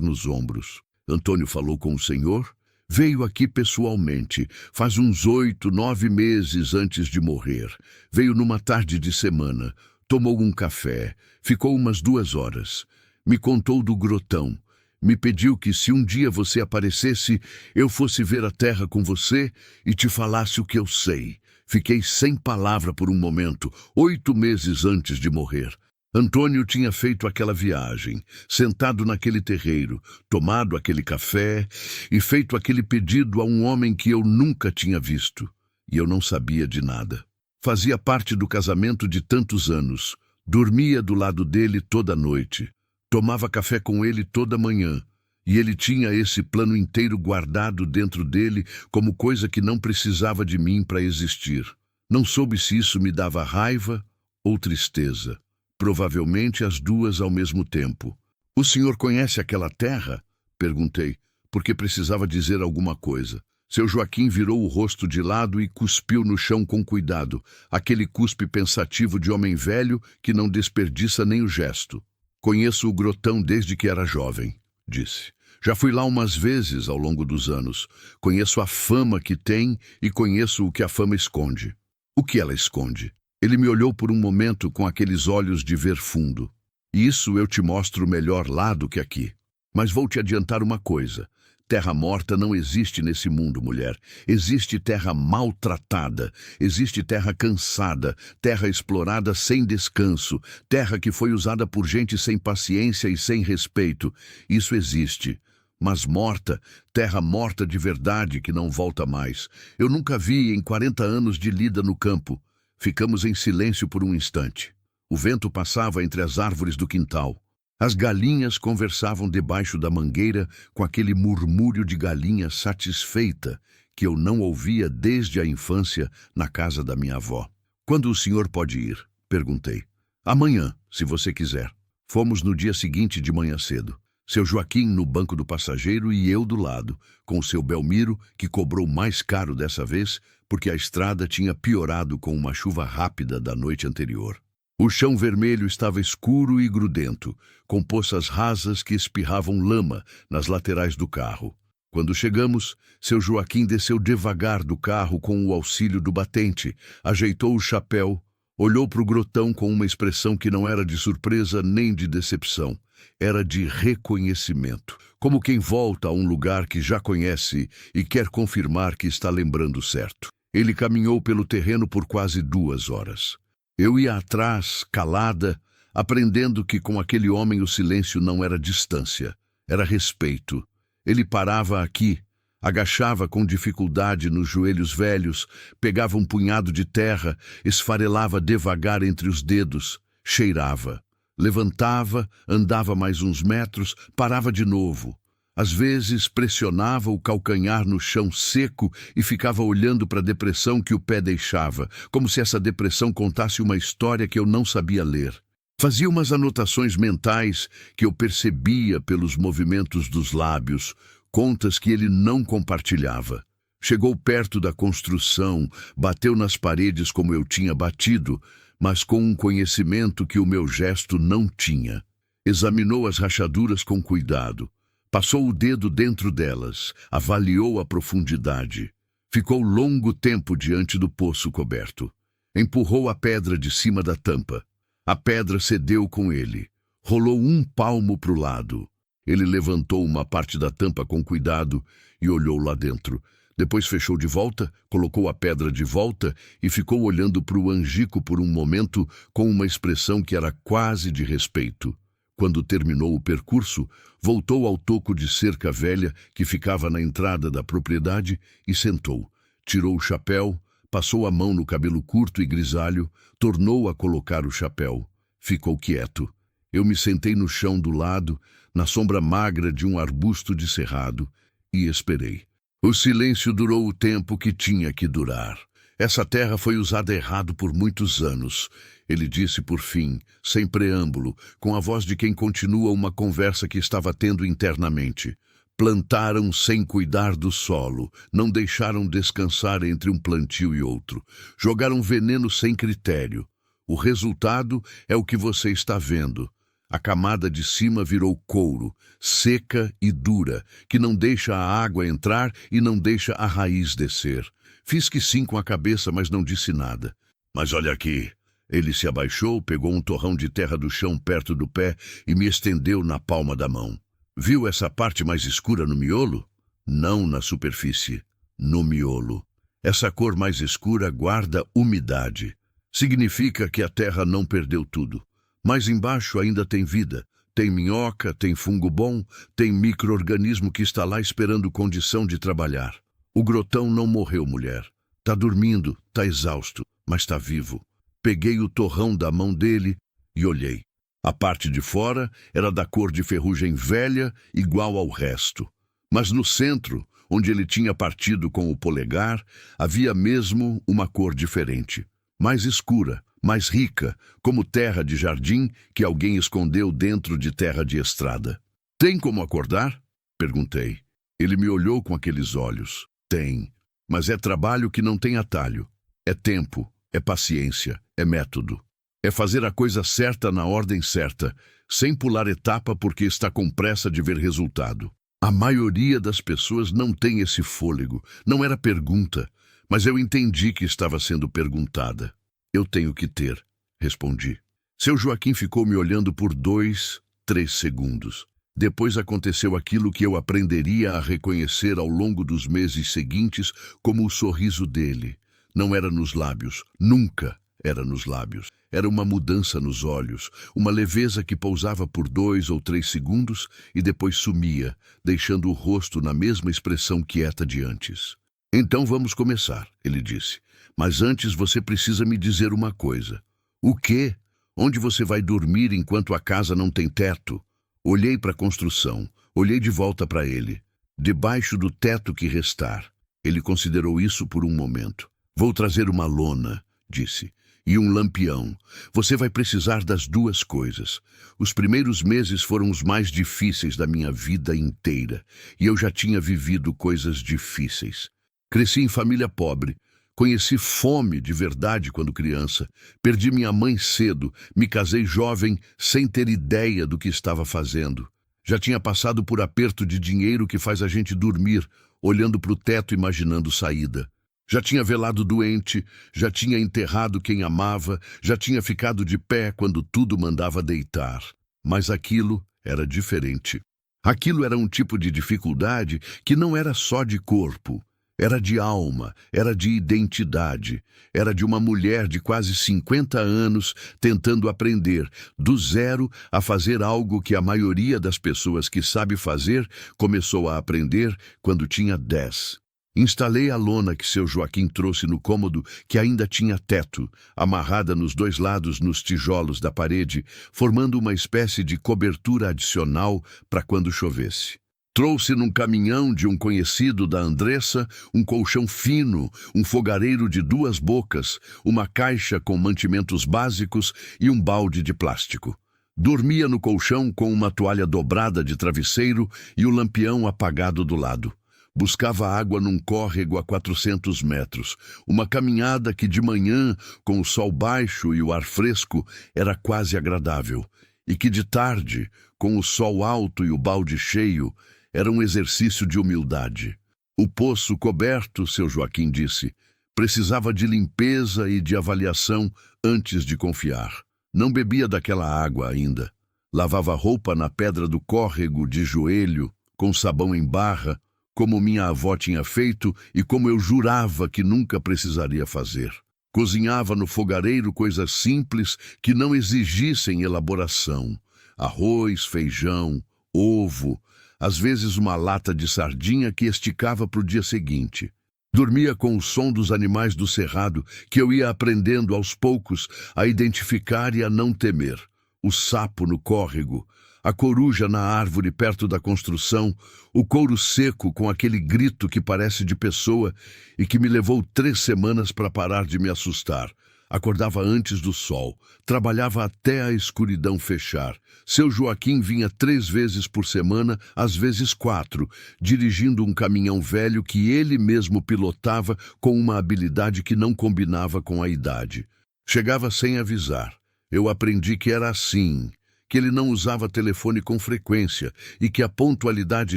nos ombros. Antônio falou com o senhor? Veio aqui pessoalmente, faz uns 8, 9 meses antes de morrer. Veio numa tarde de semana, tomou um café, ficou umas 2 horas. Me contou do grotão. Me pediu que se um dia você aparecesse, eu fosse ver a terra com você e te falasse o que eu sei. Fiquei sem palavra por um momento, 8 meses antes de morrer. Antônio tinha feito aquela viagem, sentado naquele terreiro, tomado aquele café e feito aquele pedido a um homem que eu nunca tinha visto. E eu não sabia de nada. Fazia parte do casamento de tantos anos. Dormia do lado dele toda noite. Tomava café com ele toda manhã. E ele tinha esse plano inteiro guardado dentro dele como coisa que não precisava de mim para existir. Não soube se isso me dava raiva ou tristeza. Provavelmente as duas ao mesmo tempo. O senhor conhece aquela terra? Perguntei, porque precisava dizer alguma coisa. Seu Joaquim virou o rosto de lado e cuspiu no chão com cuidado, aquele cuspe pensativo de homem velho que não desperdiça nem o gesto. Conheço o grotão desde que era jovem, disse. Já fui lá umas vezes ao longo dos anos. Conheço a fama que tem e conheço o que a fama esconde. O que ela esconde? Ele me olhou por um momento com aqueles olhos de ver fundo. Isso eu te mostro melhor lá do que aqui. Mas vou te adiantar uma coisa. Terra morta não existe nesse mundo, mulher. Existe terra maltratada, existe terra cansada, terra explorada sem descanso, terra que foi usada por gente sem paciência e sem respeito. Isso existe. Mas morta, terra morta de verdade que não volta mais. Eu nunca vi em 40 anos de lida no campo. Ficamos em silêncio por um instante. O vento passava entre as árvores do quintal. As galinhas conversavam debaixo da mangueira com aquele murmúrio de galinha satisfeita que eu não ouvia desde a infância na casa da minha avó. Quando o senhor pode ir? Perguntei. Amanhã, se você quiser. Fomos no dia seguinte de manhã cedo. Seu Joaquim no banco do passageiro e eu do lado, com o seu Belmiro, que cobrou mais caro dessa vez, porque a estrada tinha piorado com uma chuva rápida da noite anterior. O chão vermelho estava escuro e grudento, com poças rasas que espirravam lama nas laterais do carro. Quando chegamos, seu Joaquim desceu devagar do carro com o auxílio do batente, ajeitou o chapéu, olhou para o grotão com uma expressão que não era de surpresa nem de decepção. Era de reconhecimento, como quem volta a um lugar que já conhece e quer confirmar que está lembrando certo. Ele caminhou pelo terreno por quase 2 horas. Eu ia atrás, calada, aprendendo que com aquele homem o silêncio não era distância, era respeito. Ele parava aqui, agachava com dificuldade nos joelhos velhos, pegava um punhado de terra, esfarelava devagar entre os dedos, cheirava. Levantava, andava mais uns metros, parava de novo. Às vezes pressionava o calcanhar no chão seco e ficava olhando para a depressão que o pé deixava, como se essa depressão contasse uma história que eu não sabia ler. Fazia umas anotações mentais que eu percebia pelos movimentos dos lábios, contas que ele não compartilhava. Chegou perto da construção, bateu nas paredes como eu tinha batido, mas com um conhecimento que o meu gesto não tinha. Examinou as rachaduras com cuidado. Passou o dedo dentro delas, avaliou a profundidade. Ficou longo tempo diante do poço coberto. Empurrou a pedra de cima da tampa. A pedra cedeu com ele. Rolou 1 palmo para o lado. Ele levantou uma parte da tampa com cuidado e olhou lá dentro. Depois fechou de volta, colocou a pedra de volta e ficou olhando para o angico por um momento com uma expressão que era quase de respeito. Quando terminou o percurso, voltou ao toco de cerca velha que ficava na entrada da propriedade e sentou. Tirou o chapéu, passou a mão no cabelo curto e grisalho, tornou a colocar o chapéu. Ficou quieto. Eu me sentei no chão do lado, na sombra magra de um arbusto de cerrado, e esperei. O silêncio durou o tempo que tinha que durar. Essa terra foi usada errado por muitos anos, ele disse por fim, sem preâmbulo, com a voz de quem continua uma conversa que estava tendo internamente. Plantaram sem cuidar do solo, não deixaram descansar entre um plantio e outro, jogaram veneno sem critério. O resultado é o que você está vendo. A camada de cima virou couro, seca e dura, que não deixa a água entrar e não deixa a raiz descer. Fiz que sim com a cabeça, mas não disse nada. Mas olha aqui. Ele se abaixou, pegou um torrão de terra do chão perto do pé e me estendeu na palma da mão. Viu essa parte mais escura no miolo? Não na superfície, no miolo. Essa cor mais escura guarda umidade. Significa que a terra não perdeu tudo. Mais embaixo ainda tem vida. Tem minhoca, tem fungo bom, tem micro-organismo que está lá esperando condição de trabalhar. O grotão não morreu, mulher. Tá dormindo, tá exausto, mas tá vivo. Peguei o torrão da mão dele e olhei. A parte de fora era da cor de ferrugem velha, igual ao resto. Mas no centro, onde ele tinha partido com o polegar, havia mesmo uma cor diferente. Mais escura, mais rica, como terra de jardim que alguém escondeu dentro de terra de estrada. Tem como acordar? Perguntei. Ele me olhou com aqueles olhos. Tem, mas é trabalho que não tem atalho. É tempo, é paciência, é método. É fazer a coisa certa na ordem certa, sem pular etapa porque está com pressa de ver resultado. A maioria das pessoas não tem esse fôlego. Não era pergunta, mas eu entendi que estava sendo perguntada. Eu tenho que ter, respondi. Seu Joaquim ficou me olhando por 2, 3 segundos. Depois aconteceu aquilo que eu aprenderia a reconhecer ao longo dos meses seguintes como o sorriso dele. Não era nos lábios, nunca era nos lábios. Era uma mudança nos olhos, uma leveza que pousava por 2 ou 3 segundos e depois sumia, deixando o rosto na mesma expressão quieta de antes. Então vamos começar, ele disse. Mas antes você precisa me dizer uma coisa. O quê? Onde você vai dormir enquanto a casa não tem teto? Olhei para a construção, olhei de volta para ele. Debaixo do teto que restar. Ele considerou isso por um momento. Vou trazer uma lona, disse, e um lampião. Você vai precisar das 2 coisas. Os primeiros meses foram os mais difíceis da minha vida inteira, e eu já tinha vivido coisas difíceis. Cresci em família pobre. Conheci fome de verdade quando criança. Perdi minha mãe cedo, me casei jovem sem ter ideia do que estava fazendo. Já tinha passado por aperto de dinheiro que faz a gente dormir, olhando para o teto imaginando saída. Já tinha velado doente, já tinha enterrado quem amava, já tinha ficado de pé quando tudo mandava deitar. Mas aquilo era diferente. Aquilo era um tipo de dificuldade que não era só de corpo. Era de alma, era de identidade, era de uma mulher de quase 50 anos tentando aprender, do zero, a fazer algo que a maioria das pessoas que sabe fazer começou a aprender quando tinha 10. Instalei a lona que seu Joaquim trouxe no cômodo que ainda tinha teto, amarrada nos 2 lados nos tijolos da parede, formando uma espécie de cobertura adicional para quando chovesse. Trouxe num caminhão de um conhecido da Andressa um colchão fino, um fogareiro de 2 bocas, uma caixa com mantimentos básicos e um balde de plástico. Dormia no colchão com uma toalha dobrada de travesseiro e o lampião apagado do lado. Buscava água num córrego a 400 metros, uma caminhada que de manhã, com o sol baixo e o ar fresco, era quase agradável, e que de tarde, com o sol alto e o balde cheio, era um exercício de humildade. O poço coberto, seu Joaquim disse, precisava de limpeza e de avaliação antes de confiar. Não bebia daquela água ainda. Lavava roupa na pedra do córrego de joelho, com sabão em barra, como minha avó tinha feito e como eu jurava que nunca precisaria fazer. Cozinhava no fogareiro coisas simples que não exigissem elaboração. Arroz, feijão, ovo, às vezes uma lata de sardinha que esticava para o dia seguinte. Dormia com o som dos animais do cerrado, que eu ia aprendendo aos poucos a identificar e a não temer. O sapo no córrego, A coruja na árvore perto da construção, o couro seco com aquele grito que parece de pessoa e que me levou 3 semanas para parar de me assustar. Acordava antes do sol, trabalhava até a escuridão fechar. Seu Joaquim vinha 3 vezes por semana, às vezes 4, dirigindo um caminhão velho que ele mesmo pilotava com uma habilidade que não combinava com a idade. Chegava sem avisar. Eu aprendi que era assim, que ele não usava telefone com frequência e que a pontualidade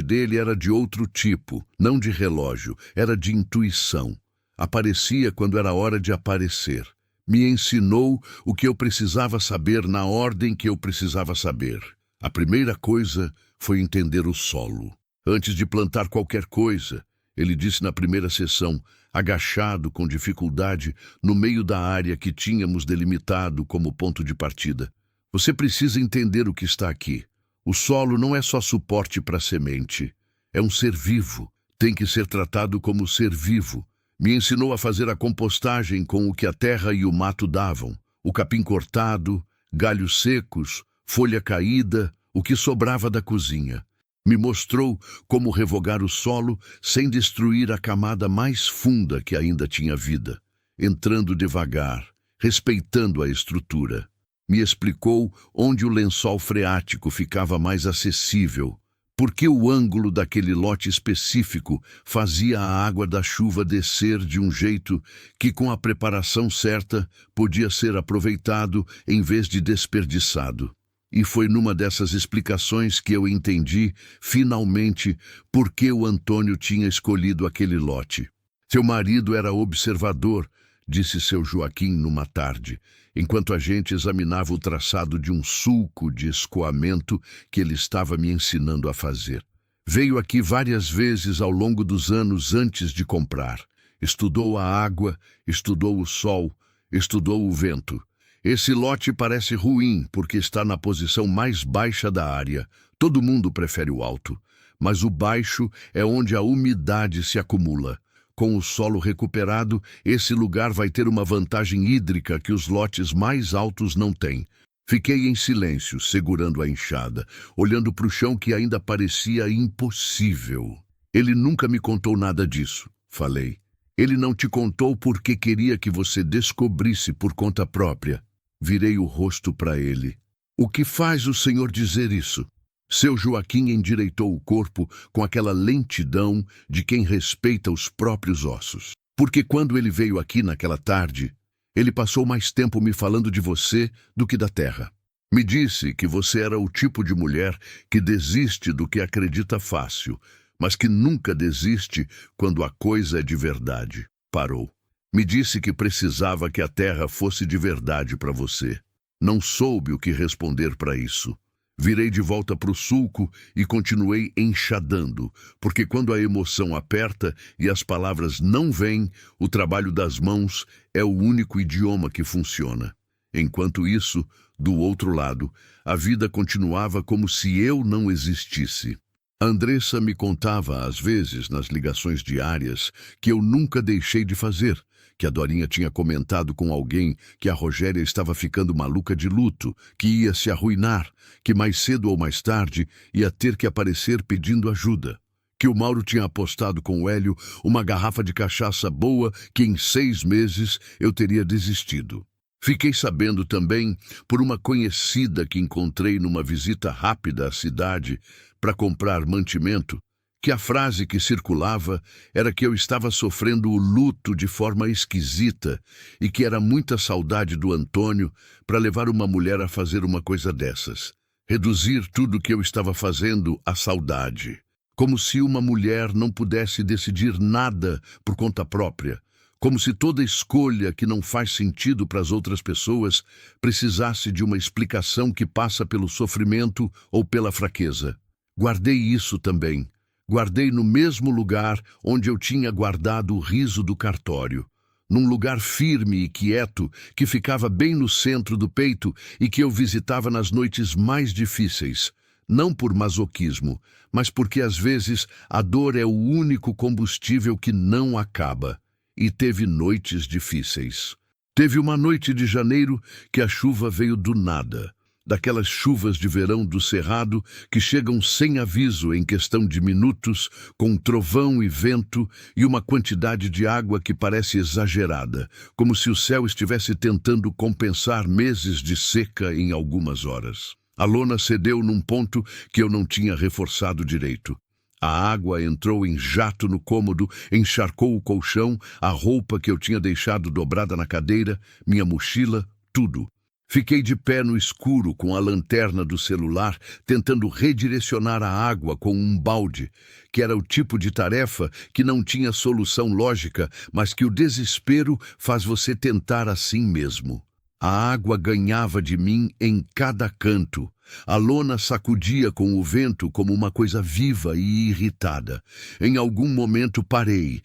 dele era de outro tipo, não de relógio, era de intuição. Aparecia quando era hora de aparecer. Me ensinou o que eu precisava saber na ordem que eu precisava saber. A primeira coisa foi entender o solo. Antes de plantar qualquer coisa, ele disse na primeira sessão, agachado com dificuldade, no meio da área que tínhamos delimitado como ponto de partida. Você precisa entender o que está aqui. O solo não é só suporte para a semente. É um ser vivo. Tem que ser tratado como ser vivo. Me ensinou a fazer a compostagem com o que a terra e o mato davam. O capim cortado, galhos secos, folha caída, o que sobrava da cozinha. Me mostrou como revogar o solo sem destruir a camada mais funda que ainda tinha vida. Entrando devagar, respeitando a estrutura. Me explicou onde o lençol freático ficava mais acessível, porque o ângulo daquele lote específico fazia a água da chuva descer de um jeito que, com a preparação certa, podia ser aproveitado em vez de desperdiçado. E foi numa dessas explicações que eu entendi, finalmente, por que o Antônio tinha escolhido aquele lote. Seu marido era observador, disse seu Joaquim numa tarde, enquanto a gente examinava o traçado de um sulco de escoamento que ele estava me ensinando a fazer. Veio aqui várias vezes ao longo dos anos antes de comprar. Estudou a água, estudou o sol, estudou o vento. Esse lote parece ruim porque está na posição mais baixa da área. Todo mundo prefere o alto, mas o baixo é onde a umidade se acumula. Com o solo recuperado, esse lugar vai ter uma vantagem hídrica que os lotes mais altos não têm. Fiquei em silêncio, segurando a enxada, olhando para o chão que ainda parecia impossível. Ele nunca me contou nada disso, falei. Ele não te contou porque queria que você descobrisse por conta própria. Virei o rosto para ele. O que faz o senhor dizer isso? Seu Joaquim endireitou o corpo com aquela lentidão de quem respeita os próprios ossos. Porque quando ele veio aqui naquela tarde, ele passou mais tempo me falando de você do que da terra. Me disse que você era o tipo de mulher que desiste do que acredita fácil, mas que nunca desiste quando a coisa é de verdade. Parou. Me disse que precisava que a terra fosse de verdade para você. Não soube o que responder para isso. Virei de volta para o sulco e continuei enxadando, porque quando a emoção aperta e as palavras não vêm, o trabalho das mãos é o único idioma que funciona. Enquanto isso, do outro lado, a vida continuava como se eu não existisse. Andressa me contava, às vezes, nas ligações diárias, que eu nunca deixei de fazer, que a Dorinha tinha comentado com alguém que a Rogéria estava ficando maluca de luto, que ia se arruinar, que mais cedo ou mais tarde ia ter que aparecer pedindo ajuda, que o Mauro tinha apostado com o Hélio uma garrafa de cachaça boa que em 6 meses eu teria desistido. Fiquei sabendo também, por uma conhecida que encontrei numa visita rápida à cidade para comprar mantimento, que a frase que circulava era que eu estava sofrendo o luto de forma esquisita e que era muita saudade do Antônio para levar uma mulher a fazer uma coisa dessas. Reduzir tudo o que eu estava fazendo à saudade. Como se uma mulher não pudesse decidir nada por conta própria. Como se toda escolha que não faz sentido para as outras pessoas precisasse de uma explicação que passa pelo sofrimento ou pela fraqueza. Guardei isso também. Guardei no mesmo lugar onde eu tinha guardado o riso do cartório. Num lugar firme e quieto que ficava bem no centro do peito e que eu visitava nas noites mais difíceis. Não por masoquismo, mas porque às vezes a dor é o único combustível que não acaba. E teve noites difíceis. Teve uma noite de janeiro que a chuva veio do nada. daquelas chuvas de verão do Cerrado que chegam sem aviso em questão de minutos, com trovão e vento e uma quantidade de água que parece exagerada, como se o céu estivesse tentando compensar meses de seca em algumas horas. A lona cedeu num ponto que eu não tinha reforçado direito. A água entrou em jato no cômodo, encharcou o colchão, a roupa que eu tinha deixado dobrada na cadeira, minha mochila, tudo. Fiquei de pé no escuro com a lanterna do celular, tentando redirecionar a água com um balde, que era o tipo de tarefa que não tinha solução lógica, mas que o desespero faz você tentar assim mesmo. A água ganhava de mim em cada canto. A lona sacudia com o vento como uma coisa viva e irritada. Em algum momento parei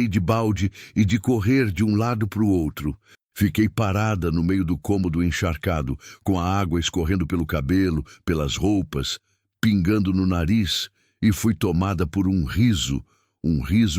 de balde e de correr de um lado para o outro. Fiquei parada no meio do cômodo encharcado, com a água escorrendo pelo cabelo, pelas roupas, pingando no nariz, e fui tomada por um riso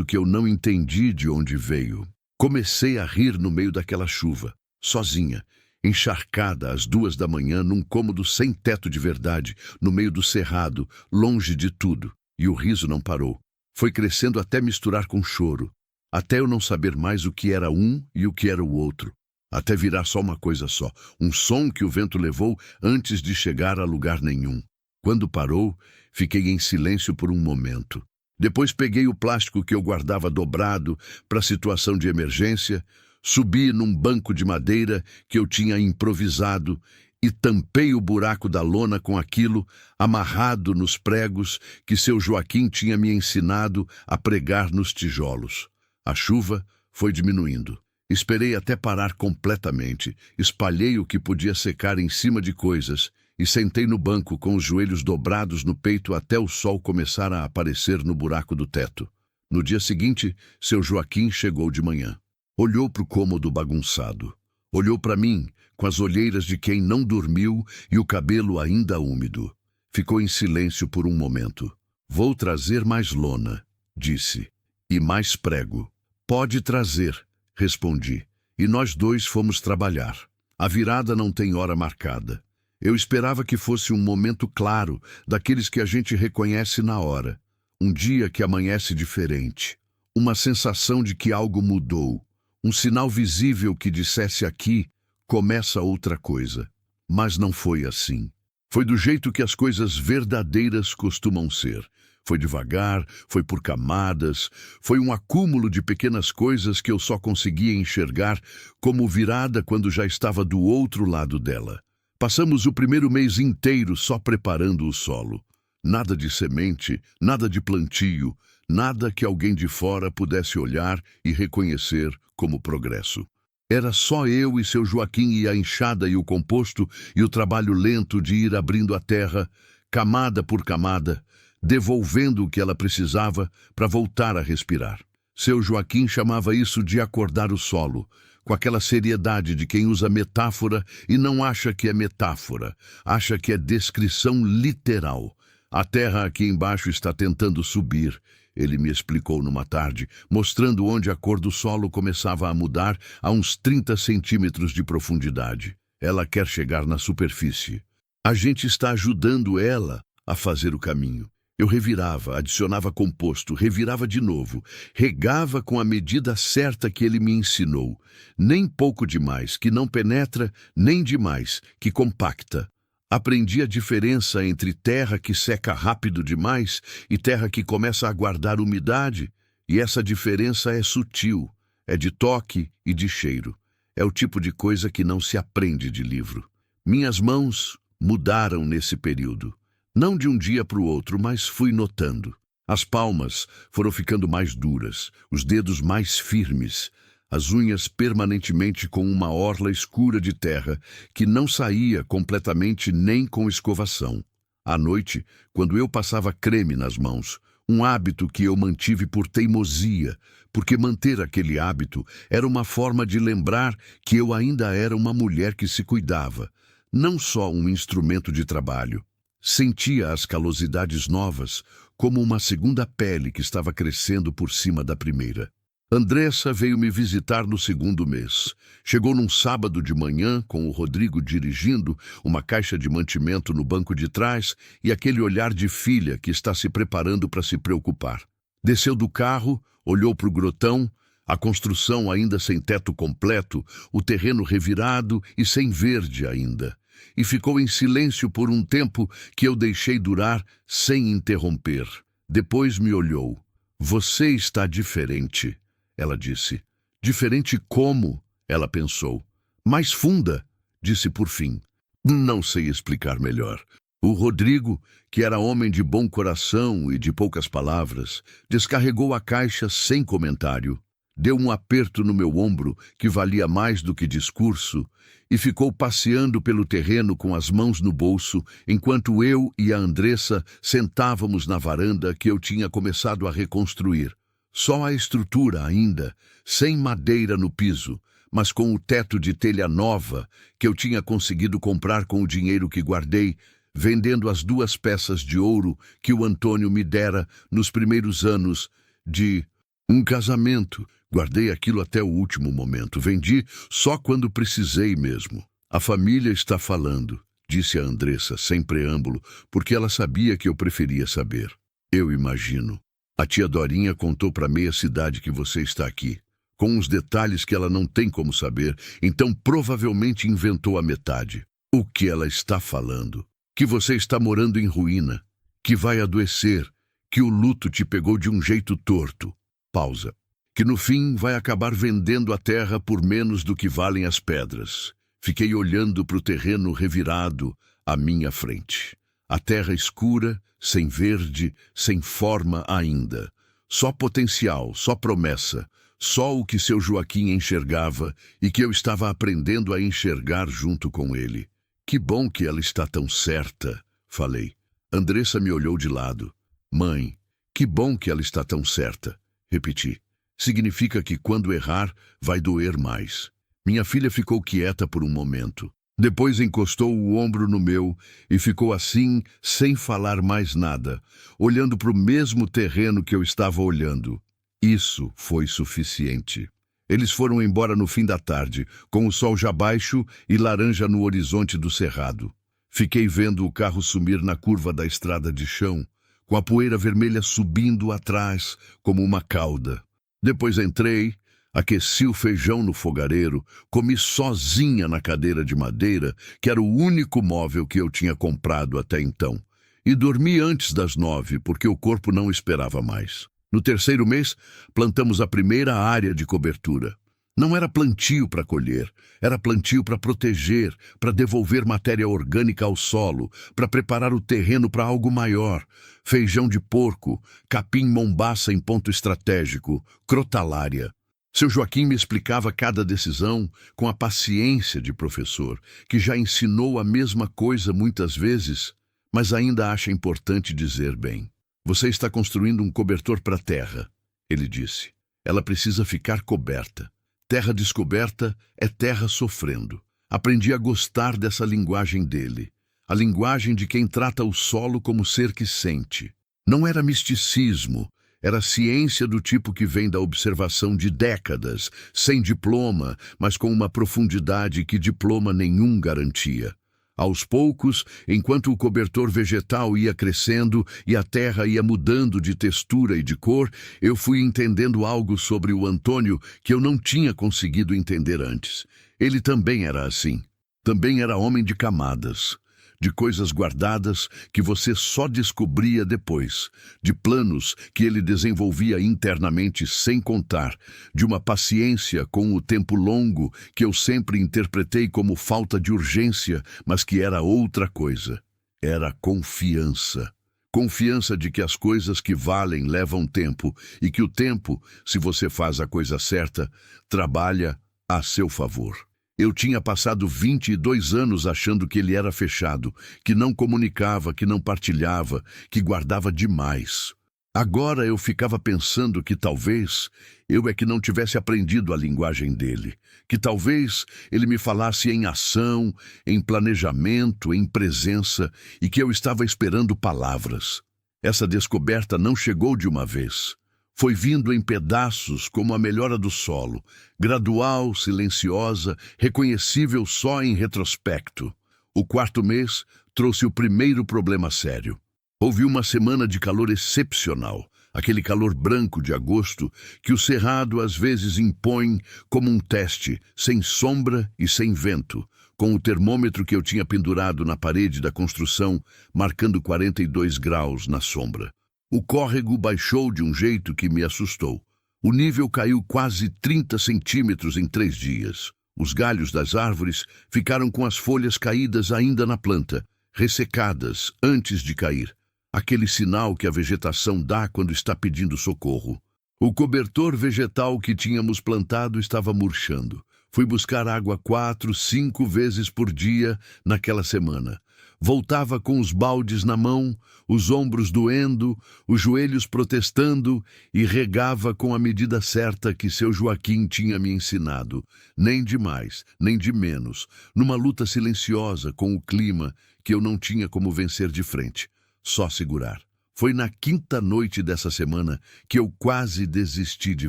que eu não entendi de onde veio. Comecei a rir no meio daquela chuva, sozinha, encharcada às 2 da manhã num cômodo sem teto de verdade, no meio do cerrado, longe de tudo, e o riso não parou. Foi crescendo até misturar com choro, até eu não saber mais o que era um e o que era o outro. Até virar só uma coisa só, um som que o vento levou antes de chegar a lugar nenhum. Quando parou, fiquei em silêncio por um momento. Depois peguei o plástico que eu guardava dobrado para situação de emergência, subi num banco de madeira que eu tinha improvisado e tampei o buraco da lona com aquilo amarrado nos pregos que seu Joaquim tinha me ensinado a pregar nos tijolos. A chuva foi diminuindo. Esperei até parar completamente, espalhei o que podia secar em cima de coisas e sentei no banco com os joelhos dobrados no peito até o sol começar a aparecer no buraco do teto. No dia seguinte, seu Joaquim chegou de manhã. Olhou para o cômodo bagunçado. Olhou para mim, com as olheiras de quem não dormiu e o cabelo ainda úmido. Ficou em silêncio por um momento. Vou trazer mais lona, disse, e mais prego. Pode trazer, respondi, e nós dois fomos trabalhar. A virada não tem hora marcada. Eu esperava que fosse um momento claro, daqueles que a gente reconhece na hora. Um dia que amanhece diferente. Uma sensação de que algo mudou. Um sinal visível que dissesse aqui, começa outra coisa. Mas não foi assim. Foi do jeito que as coisas verdadeiras costumam ser. Foi devagar, foi por camadas, foi um acúmulo de pequenas coisas que eu só conseguia enxergar como virada quando já estava do outro lado dela. Passamos o primeiro mês inteiro só preparando o solo. Nada de semente, nada de plantio, nada que alguém de fora pudesse olhar e reconhecer como progresso. Era só eu e seu Joaquim e a enxada e o composto e o trabalho lento de ir abrindo a terra, camada por camada, devolvendo o que ela precisava para voltar a respirar. Seu Joaquim chamava isso de acordar o solo, com aquela seriedade de quem usa metáfora e não acha que é metáfora, acha que é descrição literal. A terra aqui embaixo está tentando subir, ele me explicou numa tarde, mostrando onde a cor do solo começava a mudar a uns 30 centímetros de profundidade. Ela quer chegar na superfície. A gente está ajudando ela a fazer o caminho. Eu revirava, adicionava composto, revirava de novo, regava com a medida certa que ele me ensinou. Nem pouco demais, que não penetra, nem demais, que compacta. Aprendi a diferença entre terra que seca rápido demais e terra que começa a guardar umidade, e essa diferença é sutil, é de toque e de cheiro. É o tipo de coisa que não se aprende de livro. Minhas mãos mudaram nesse período. Não de um dia para o outro, mas fui notando. As palmas foram ficando mais duras, os dedos mais firmes, as unhas permanentemente com uma orla escura de terra que não saía completamente nem com escovação. À noite, quando eu passava creme nas mãos, um hábito que eu mantive por teimosia, porque manter aquele hábito era uma forma de lembrar que eu ainda era uma mulher que se cuidava, não só um instrumento de trabalho. Sentia as calosidades novas como uma segunda pele que estava crescendo por cima da primeira. Andressa veio me visitar no segundo mês. Chegou num sábado de manhã, com o Rodrigo dirigindo, uma caixa de mantimento no banco de trás e aquele olhar de filha que está se preparando para se preocupar. Desceu do carro, olhou para o grotão, a construção ainda sem teto completo, o terreno revirado e sem verde ainda. E ficou em silêncio por um tempo que eu deixei durar sem interromper. Depois me olhou. "Você está diferente", ela disse. "Diferente como?", ela pensou. "Mais funda", disse por fim. Não sei explicar melhor. O Rodrigo, que era homem de bom coração e de poucas palavras, descarregou a caixa sem comentário. Deu um aperto no meu ombro, que valia mais do que discurso, e ficou passeando pelo terreno com as mãos no bolso, enquanto eu e a Andressa sentávamos na varanda que eu tinha começado a reconstruir. Só a estrutura ainda, sem madeira no piso, mas com o teto de telha nova que eu tinha conseguido comprar com o dinheiro que guardei, vendendo as 2 peças de ouro que o Antônio me dera nos primeiros anos de um casamento. Guardei aquilo até o último momento. Vendi só quando precisei mesmo. "A família está falando", disse a Andressa, sem preâmbulo, porque ela sabia que eu preferia saber. "Eu imagino. A tia Dorinha contou para meia cidade que você está aqui, com uns detalhes que ela não tem como saber, então provavelmente inventou a metade. O que ela está falando? Que você está morando em ruína, que vai adoecer, que o luto te pegou de um jeito torto." Pausa. "Que no fim vai acabar vendendo a terra por menos do que valem as pedras." Fiquei olhando para o terreno revirado à minha frente. A terra escura, sem verde, sem forma ainda. Só potencial, só promessa, só o que seu Joaquim enxergava e que eu estava aprendendo a enxergar junto com ele. "Que bom que ela está tão certa", falei. Andressa me olhou de lado. "Mãe, que bom que ela está tão certa", repeti. "Significa que quando errar, vai doer mais." Minha filha ficou quieta por um momento. Depois encostou o ombro no meu e ficou assim, sem falar mais nada, olhando para o mesmo terreno que eu estava olhando. Isso foi suficiente. Eles foram embora no fim da tarde, com o sol já baixo e laranja no horizonte do cerrado. Fiquei vendo o carro sumir na curva da estrada de chão, com a poeira vermelha subindo atrás como uma cauda. Depois entrei, aqueci o feijão no fogareiro, comi sozinha na cadeira de madeira, que era o único móvel que eu tinha comprado até então, e dormi antes das 9, porque o corpo não esperava mais. No terceiro mês, plantamos a primeira área de cobertura. Não era plantio para colher, era plantio para proteger, para devolver matéria orgânica ao solo, para preparar o terreno para algo maior. Feijão de porco, capim mombaça em ponto estratégico, crotalária. Seu Joaquim me explicava cada decisão com a paciência de professor, que já ensinou a mesma coisa muitas vezes, mas ainda acha importante dizer bem. "Você está construindo um cobertor para a terra", ele disse. "Ela precisa ficar coberta. Terra descoberta é terra sofrendo." Aprendi a gostar dessa linguagem dele, a linguagem de quem trata o solo como ser que sente. Não era misticismo, era ciência do tipo que vem da observação de décadas, sem diploma, mas com uma profundidade que diploma nenhum garantia. Aos poucos, enquanto o cobertor vegetal ia crescendo e a terra ia mudando de textura e de cor, eu fui entendendo algo sobre o Antônio que eu não tinha conseguido entender antes. Ele também era assim. Também era homem de camadas, de coisas guardadas que você só descobria depois, de planos que ele desenvolvia internamente sem contar, de uma paciência com o tempo longo que eu sempre interpretei como falta de urgência, mas que era outra coisa. Era confiança. Confiança de que as coisas que valem levam tempo e que o tempo, se você faz a coisa certa, trabalha a seu favor. Eu tinha passado 22 anos achando que ele era fechado, que não comunicava, que não partilhava, que guardava demais. Agora eu ficava pensando que talvez eu é que não tivesse aprendido a linguagem dele, que talvez ele me falasse em ação, em planejamento, em presença, e que eu estava esperando palavras. Essa descoberta não chegou de uma vez. Foi vindo em pedaços como a melhora do solo, gradual, silenciosa, reconhecível só em retrospecto. O quarto mês trouxe o primeiro problema sério. Houve uma semana de calor excepcional, aquele calor branco de agosto que o Cerrado às vezes impõe como um teste, sem sombra e sem vento, com o termômetro que eu tinha pendurado na parede da construção, marcando 42 graus na sombra. O córrego baixou de um jeito que me assustou. O nível caiu quase 30 centímetros em 3 dias. Os galhos das árvores ficaram com as folhas caídas ainda na planta, ressecadas antes de cair. Aquele sinal que a vegetação dá quando está pedindo socorro. O cobertor vegetal que tínhamos plantado estava murchando. Fui buscar água 4, 5 vezes por dia naquela semana. Voltava com os baldes na mão, os ombros doendo, os joelhos protestando e regava com a medida certa que seu Joaquim tinha me ensinado. Nem de mais, nem de menos, numa luta silenciosa com o clima que eu não tinha como vencer de frente. Só segurar. Foi na quinta noite dessa semana que eu quase desisti de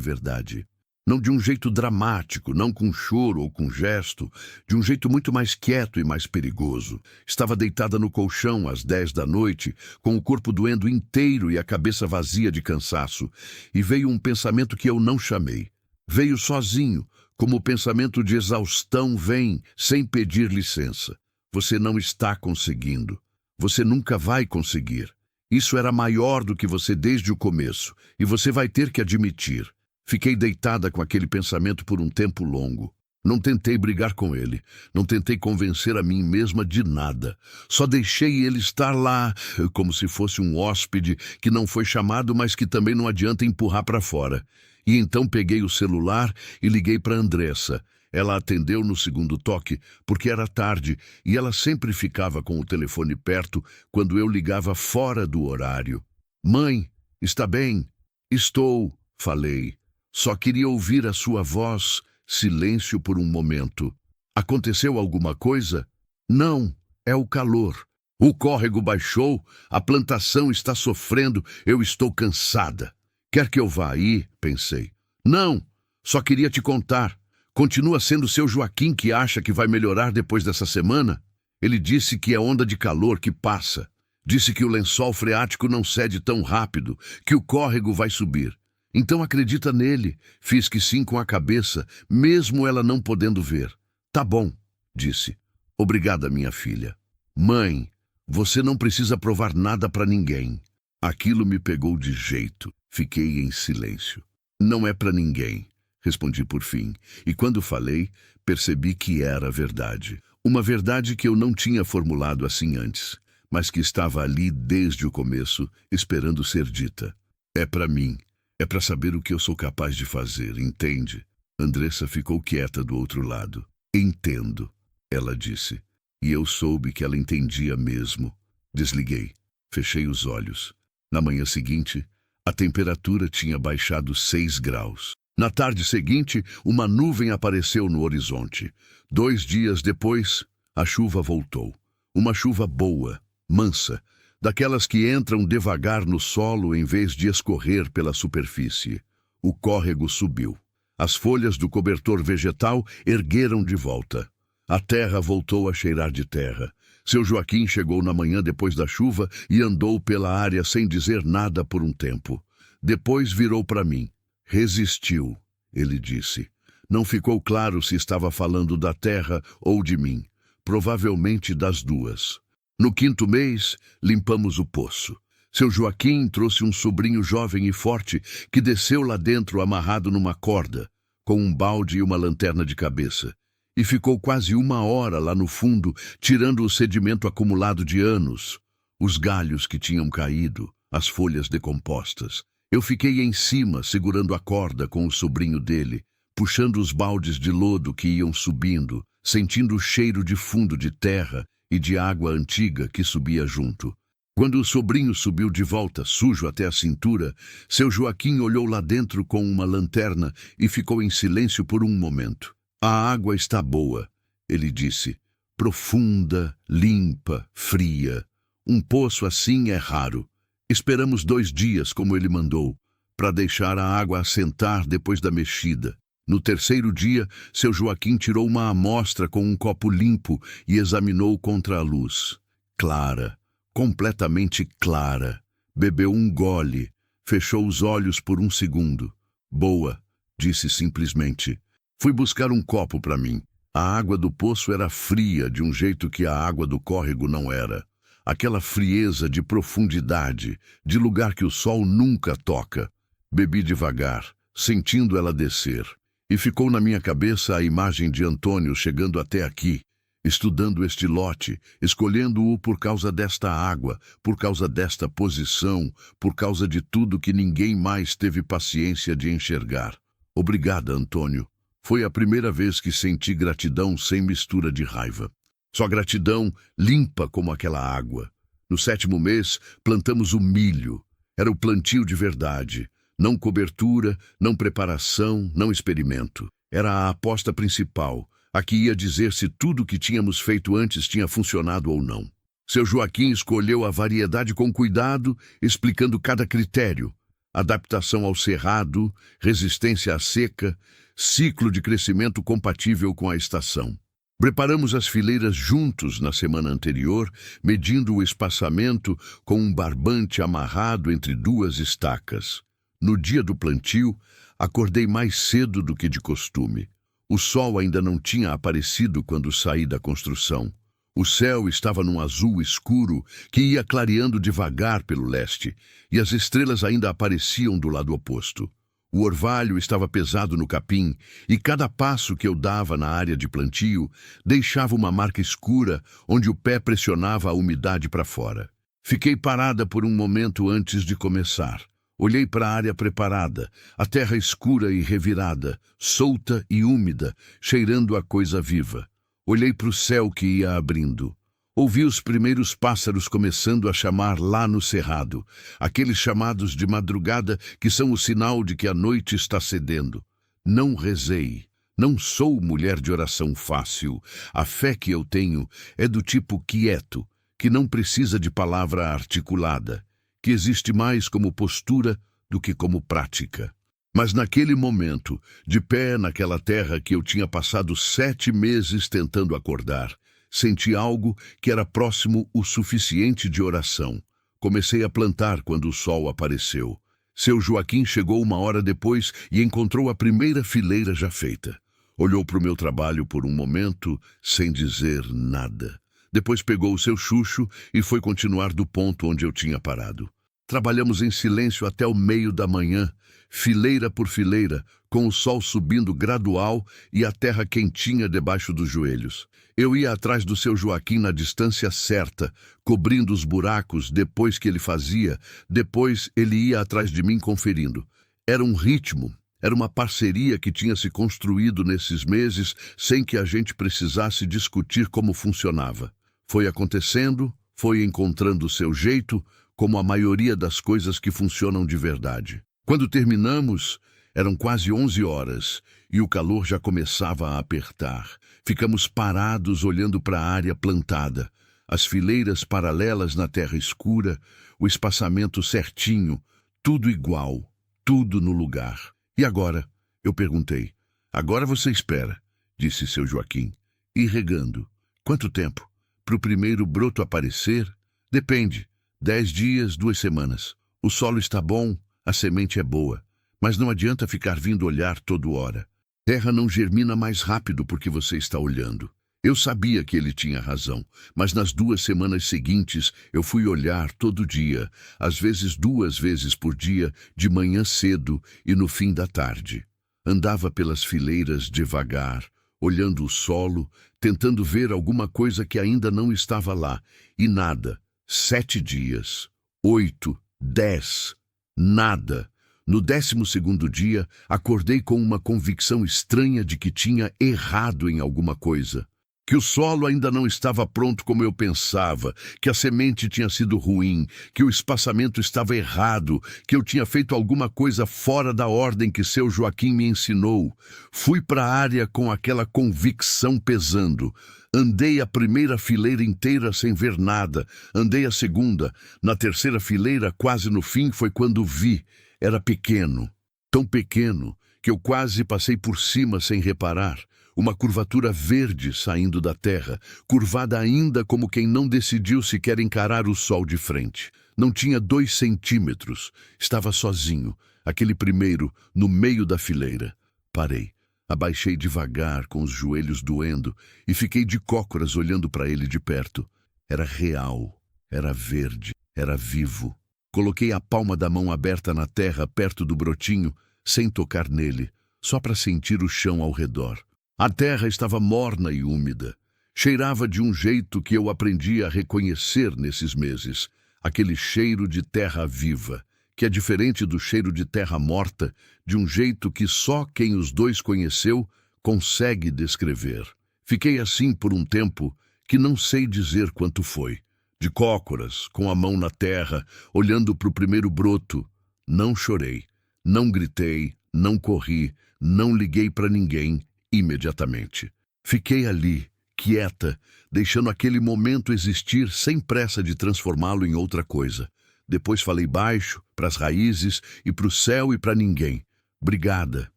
verdade. Não de um jeito dramático, não com choro ou com gesto, de um jeito muito mais quieto e mais perigoso. Estava deitada no colchão às 10 da noite, com o corpo doendo inteiro e a cabeça vazia de cansaço, e veio um pensamento que eu não chamei. Veio sozinho, como o pensamento de exaustão vem, sem pedir licença. Você não está conseguindo. Você nunca vai conseguir. Isso era maior do que você desde o começo, e você vai ter que admitir. Fiquei deitada com aquele pensamento por um tempo longo. Não tentei brigar com ele, não tentei convencer a mim mesma de nada. Só deixei ele estar lá, como se fosse um hóspede que não foi chamado, mas que também não adianta empurrar para fora. E então peguei o celular e liguei para Andressa. Ela atendeu no segundo toque, porque era tarde, e ela sempre ficava com o telefone perto quando eu ligava fora do horário. Mãe, está bem? Estou, falei. Só queria ouvir a sua voz. Silêncio por um momento. Aconteceu alguma coisa? Não, é o calor. O córrego baixou, a plantação está sofrendo, eu estou cansada. Quer que eu vá aí? Pensei. Não, só queria te contar. Continua sendo seu Joaquim que acha que vai melhorar depois dessa semana? Ele disse que é onda de calor que passa. Disse que o lençol freático não cede tão rápido, que o córrego vai subir. Então acredita nele. Fiz que sim com a cabeça, mesmo ela não podendo ver. Tá bom, disse. Obrigada, minha filha. Mãe, você não precisa provar nada para ninguém. Aquilo me pegou de jeito. Fiquei em silêncio. Não é para ninguém, respondi por fim. E quando falei, percebi que era verdade. Uma verdade que eu não tinha formulado assim antes, mas que estava ali desde o começo, esperando ser dita. É para mim. É para saber o que eu sou capaz de fazer, entende? Andressa ficou quieta do outro lado. Entendo, ela disse. E eu soube que ela entendia mesmo. Desliguei. Fechei os olhos. Na manhã seguinte, a temperatura tinha baixado 6 graus. Na tarde seguinte, uma nuvem apareceu no horizonte. 2 dias depois, a chuva voltou. Uma chuva boa, mansa, daquelas que entram devagar no solo em vez de escorrer pela superfície. O córrego subiu. As folhas do cobertor vegetal ergueram de volta. A terra voltou a cheirar de terra. Seu Joaquim chegou na manhã depois da chuva e andou pela área sem dizer nada por um tempo. Depois virou para mim. Resistiu, ele disse. Não ficou claro se estava falando da terra ou de mim. Provavelmente das duas. No 5º mês, limpamos o poço. Seu Joaquim trouxe um sobrinho jovem e forte que desceu lá dentro amarrado numa corda, com um balde e uma lanterna de cabeça. E ficou quase 1 hora lá no fundo, tirando o sedimento acumulado de anos, os galhos que tinham caído, as folhas decompostas. Eu fiquei em cima, segurando a corda com o sobrinho dele, puxando os baldes de lodo que iam subindo, sentindo o cheiro de fundo de terra e de água antiga que subia junto. Quando o sobrinho subiu de volta, sujo até a cintura, seu Joaquim olhou lá dentro com uma lanterna e ficou em silêncio por um momento. A água está boa, ele disse. Profunda, limpa, fria. Um poço assim é raro. Esperamos 2 dias, como ele mandou. para deixar a água assentar depois da mexida. No terceiro dia, seu Joaquim tirou uma amostra com um copo limpo e examinou contra a luz. Clara, completamente clara. Bebeu um gole, fechou os olhos por um segundo. Boa, disse simplesmente. Fui buscar um copo para mim. A água do poço era fria de um jeito que a água do córrego não era. Aquela frieza de profundidade, de lugar que o sol nunca toca. Bebi devagar, sentindo ela descer. E ficou na minha cabeça a imagem de Antônio chegando até aqui, estudando este lote, escolhendo-o por causa desta água, por causa desta posição, por causa de tudo que ninguém mais teve paciência de enxergar. Obrigada, Antônio. Foi a primeira vez que senti gratidão sem mistura de raiva. Só gratidão limpa como aquela água. No 7º mês, plantamos o milho. Era o plantio de verdade. Não cobertura, não preparação, não experimento. Era a aposta principal, a que ia dizer se tudo o que tínhamos feito antes tinha funcionado ou não. Seu Joaquim escolheu a variedade com cuidado, explicando cada critério. Adaptação ao cerrado, resistência à seca, ciclo de crescimento compatível com a estação. Preparamos as fileiras juntos na semana anterior, medindo o espaçamento com um barbante amarrado entre 2 estacas. No dia do plantio, acordei mais cedo do que de costume. O sol ainda não tinha aparecido quando saí da construção. O céu estava num azul escuro que ia clareando devagar pelo leste, e as estrelas ainda apareciam do lado oposto. O orvalho estava pesado no capim, e cada passo que eu dava na área de plantio deixava uma marca escura onde o pé pressionava a umidade para fora. Fiquei parada por um momento antes de começar. Olhei para a área preparada, a terra escura e revirada, solta e úmida, cheirando a coisa viva. Olhei para o céu que ia abrindo. Ouvi os primeiros pássaros começando a chamar lá no cerrado, aqueles chamados de madrugada que são o sinal de que a noite está cedendo. Não rezei. Não sou mulher de oração fácil. A fé que eu tenho é do tipo quieto, que não precisa de palavra articulada, que existe mais como postura do que como prática. Mas naquele momento, de pé naquela terra que eu tinha passado 7 meses tentando acordar, senti algo que era próximo o suficiente de oração. Comecei a plantar quando o sol apareceu. Seu Joaquim chegou 1 hora depois e encontrou a primeira fileira já feita. Olhou para o meu trabalho por um momento, sem dizer nada. Depois pegou o seu chucho e foi continuar do ponto onde eu tinha parado. Trabalhamos em silêncio até o meio da manhã, fileira por fileira, com o sol subindo gradual e a terra quentinha debaixo dos joelhos. Eu ia atrás do seu Joaquim na distância certa, cobrindo os buracos depois que ele fazia, depois ele ia atrás de mim conferindo. Era um ritmo, era uma parceria que tinha se construído nesses meses sem que a gente precisasse discutir como funcionava. Foi acontecendo, foi encontrando o seu jeito, como a maioria das coisas que funcionam de verdade. Quando terminamos, eram quase 11 horas e o calor já começava a apertar. Ficamos parados olhando para a área plantada, as fileiras paralelas na terra escura, o espaçamento certinho, tudo igual, tudo no lugar. E agora? Eu perguntei. Agora você espera, disse seu Joaquim. E regando. Quanto tempo? Para o primeiro broto aparecer? Depende. 10 dias, 2 semanas. O solo está bom, a semente é boa. Mas não adianta ficar vindo olhar toda hora. Terra não germina mais rápido porque você está olhando. Eu sabia que ele tinha razão, mas nas 2 semanas seguintes eu fui olhar todo dia, às vezes 2 vezes por dia, de manhã cedo e no fim da tarde. Andava pelas fileiras devagar, olhando o solo, tentando ver alguma coisa que ainda não estava lá, e nada. 7 dias, 8, 10, nada. No 12º dia, acordei com uma convicção estranha de que tinha errado em alguma coisa. Que o solo ainda não estava pronto como eu pensava, que a semente tinha sido ruim, que o espaçamento estava errado, que eu tinha feito alguma coisa fora da ordem que seu Joaquim me ensinou. Fui para a área com aquela convicção pesando. Andei a primeira fileira inteira sem ver nada, andei a segunda. Na terceira fileira, quase no fim, foi quando vi. Era pequeno, tão pequeno que eu quase passei por cima sem reparar. Uma curvatura verde saindo da terra, curvada ainda como quem não decidiu sequer encarar o sol de frente. Não tinha 2 centímetros. Estava sozinho, aquele primeiro, no meio da fileira. Parei. Abaixei devagar, com os joelhos doendo, e fiquei de cócoras olhando para ele de perto. Era real, era verde, era vivo. Coloquei a palma da mão aberta na terra, perto do brotinho, sem tocar nele, só para sentir o chão ao redor. A terra estava morna e úmida. Cheirava de um jeito que eu aprendi a reconhecer nesses meses. Aquele cheiro de terra viva, que é diferente do cheiro de terra morta, de um jeito que só quem os dois conheceu consegue descrever. Fiquei assim por um tempo que não sei dizer quanto foi. De cócoras, com a mão na terra, olhando para o primeiro broto. Não chorei, não gritei, não corri, não liguei para ninguém imediatamente. Fiquei ali, quieta, deixando aquele momento existir sem pressa de transformá-lo em outra coisa. Depois falei baixo, para as raízes e para o céu e para ninguém. Obrigada,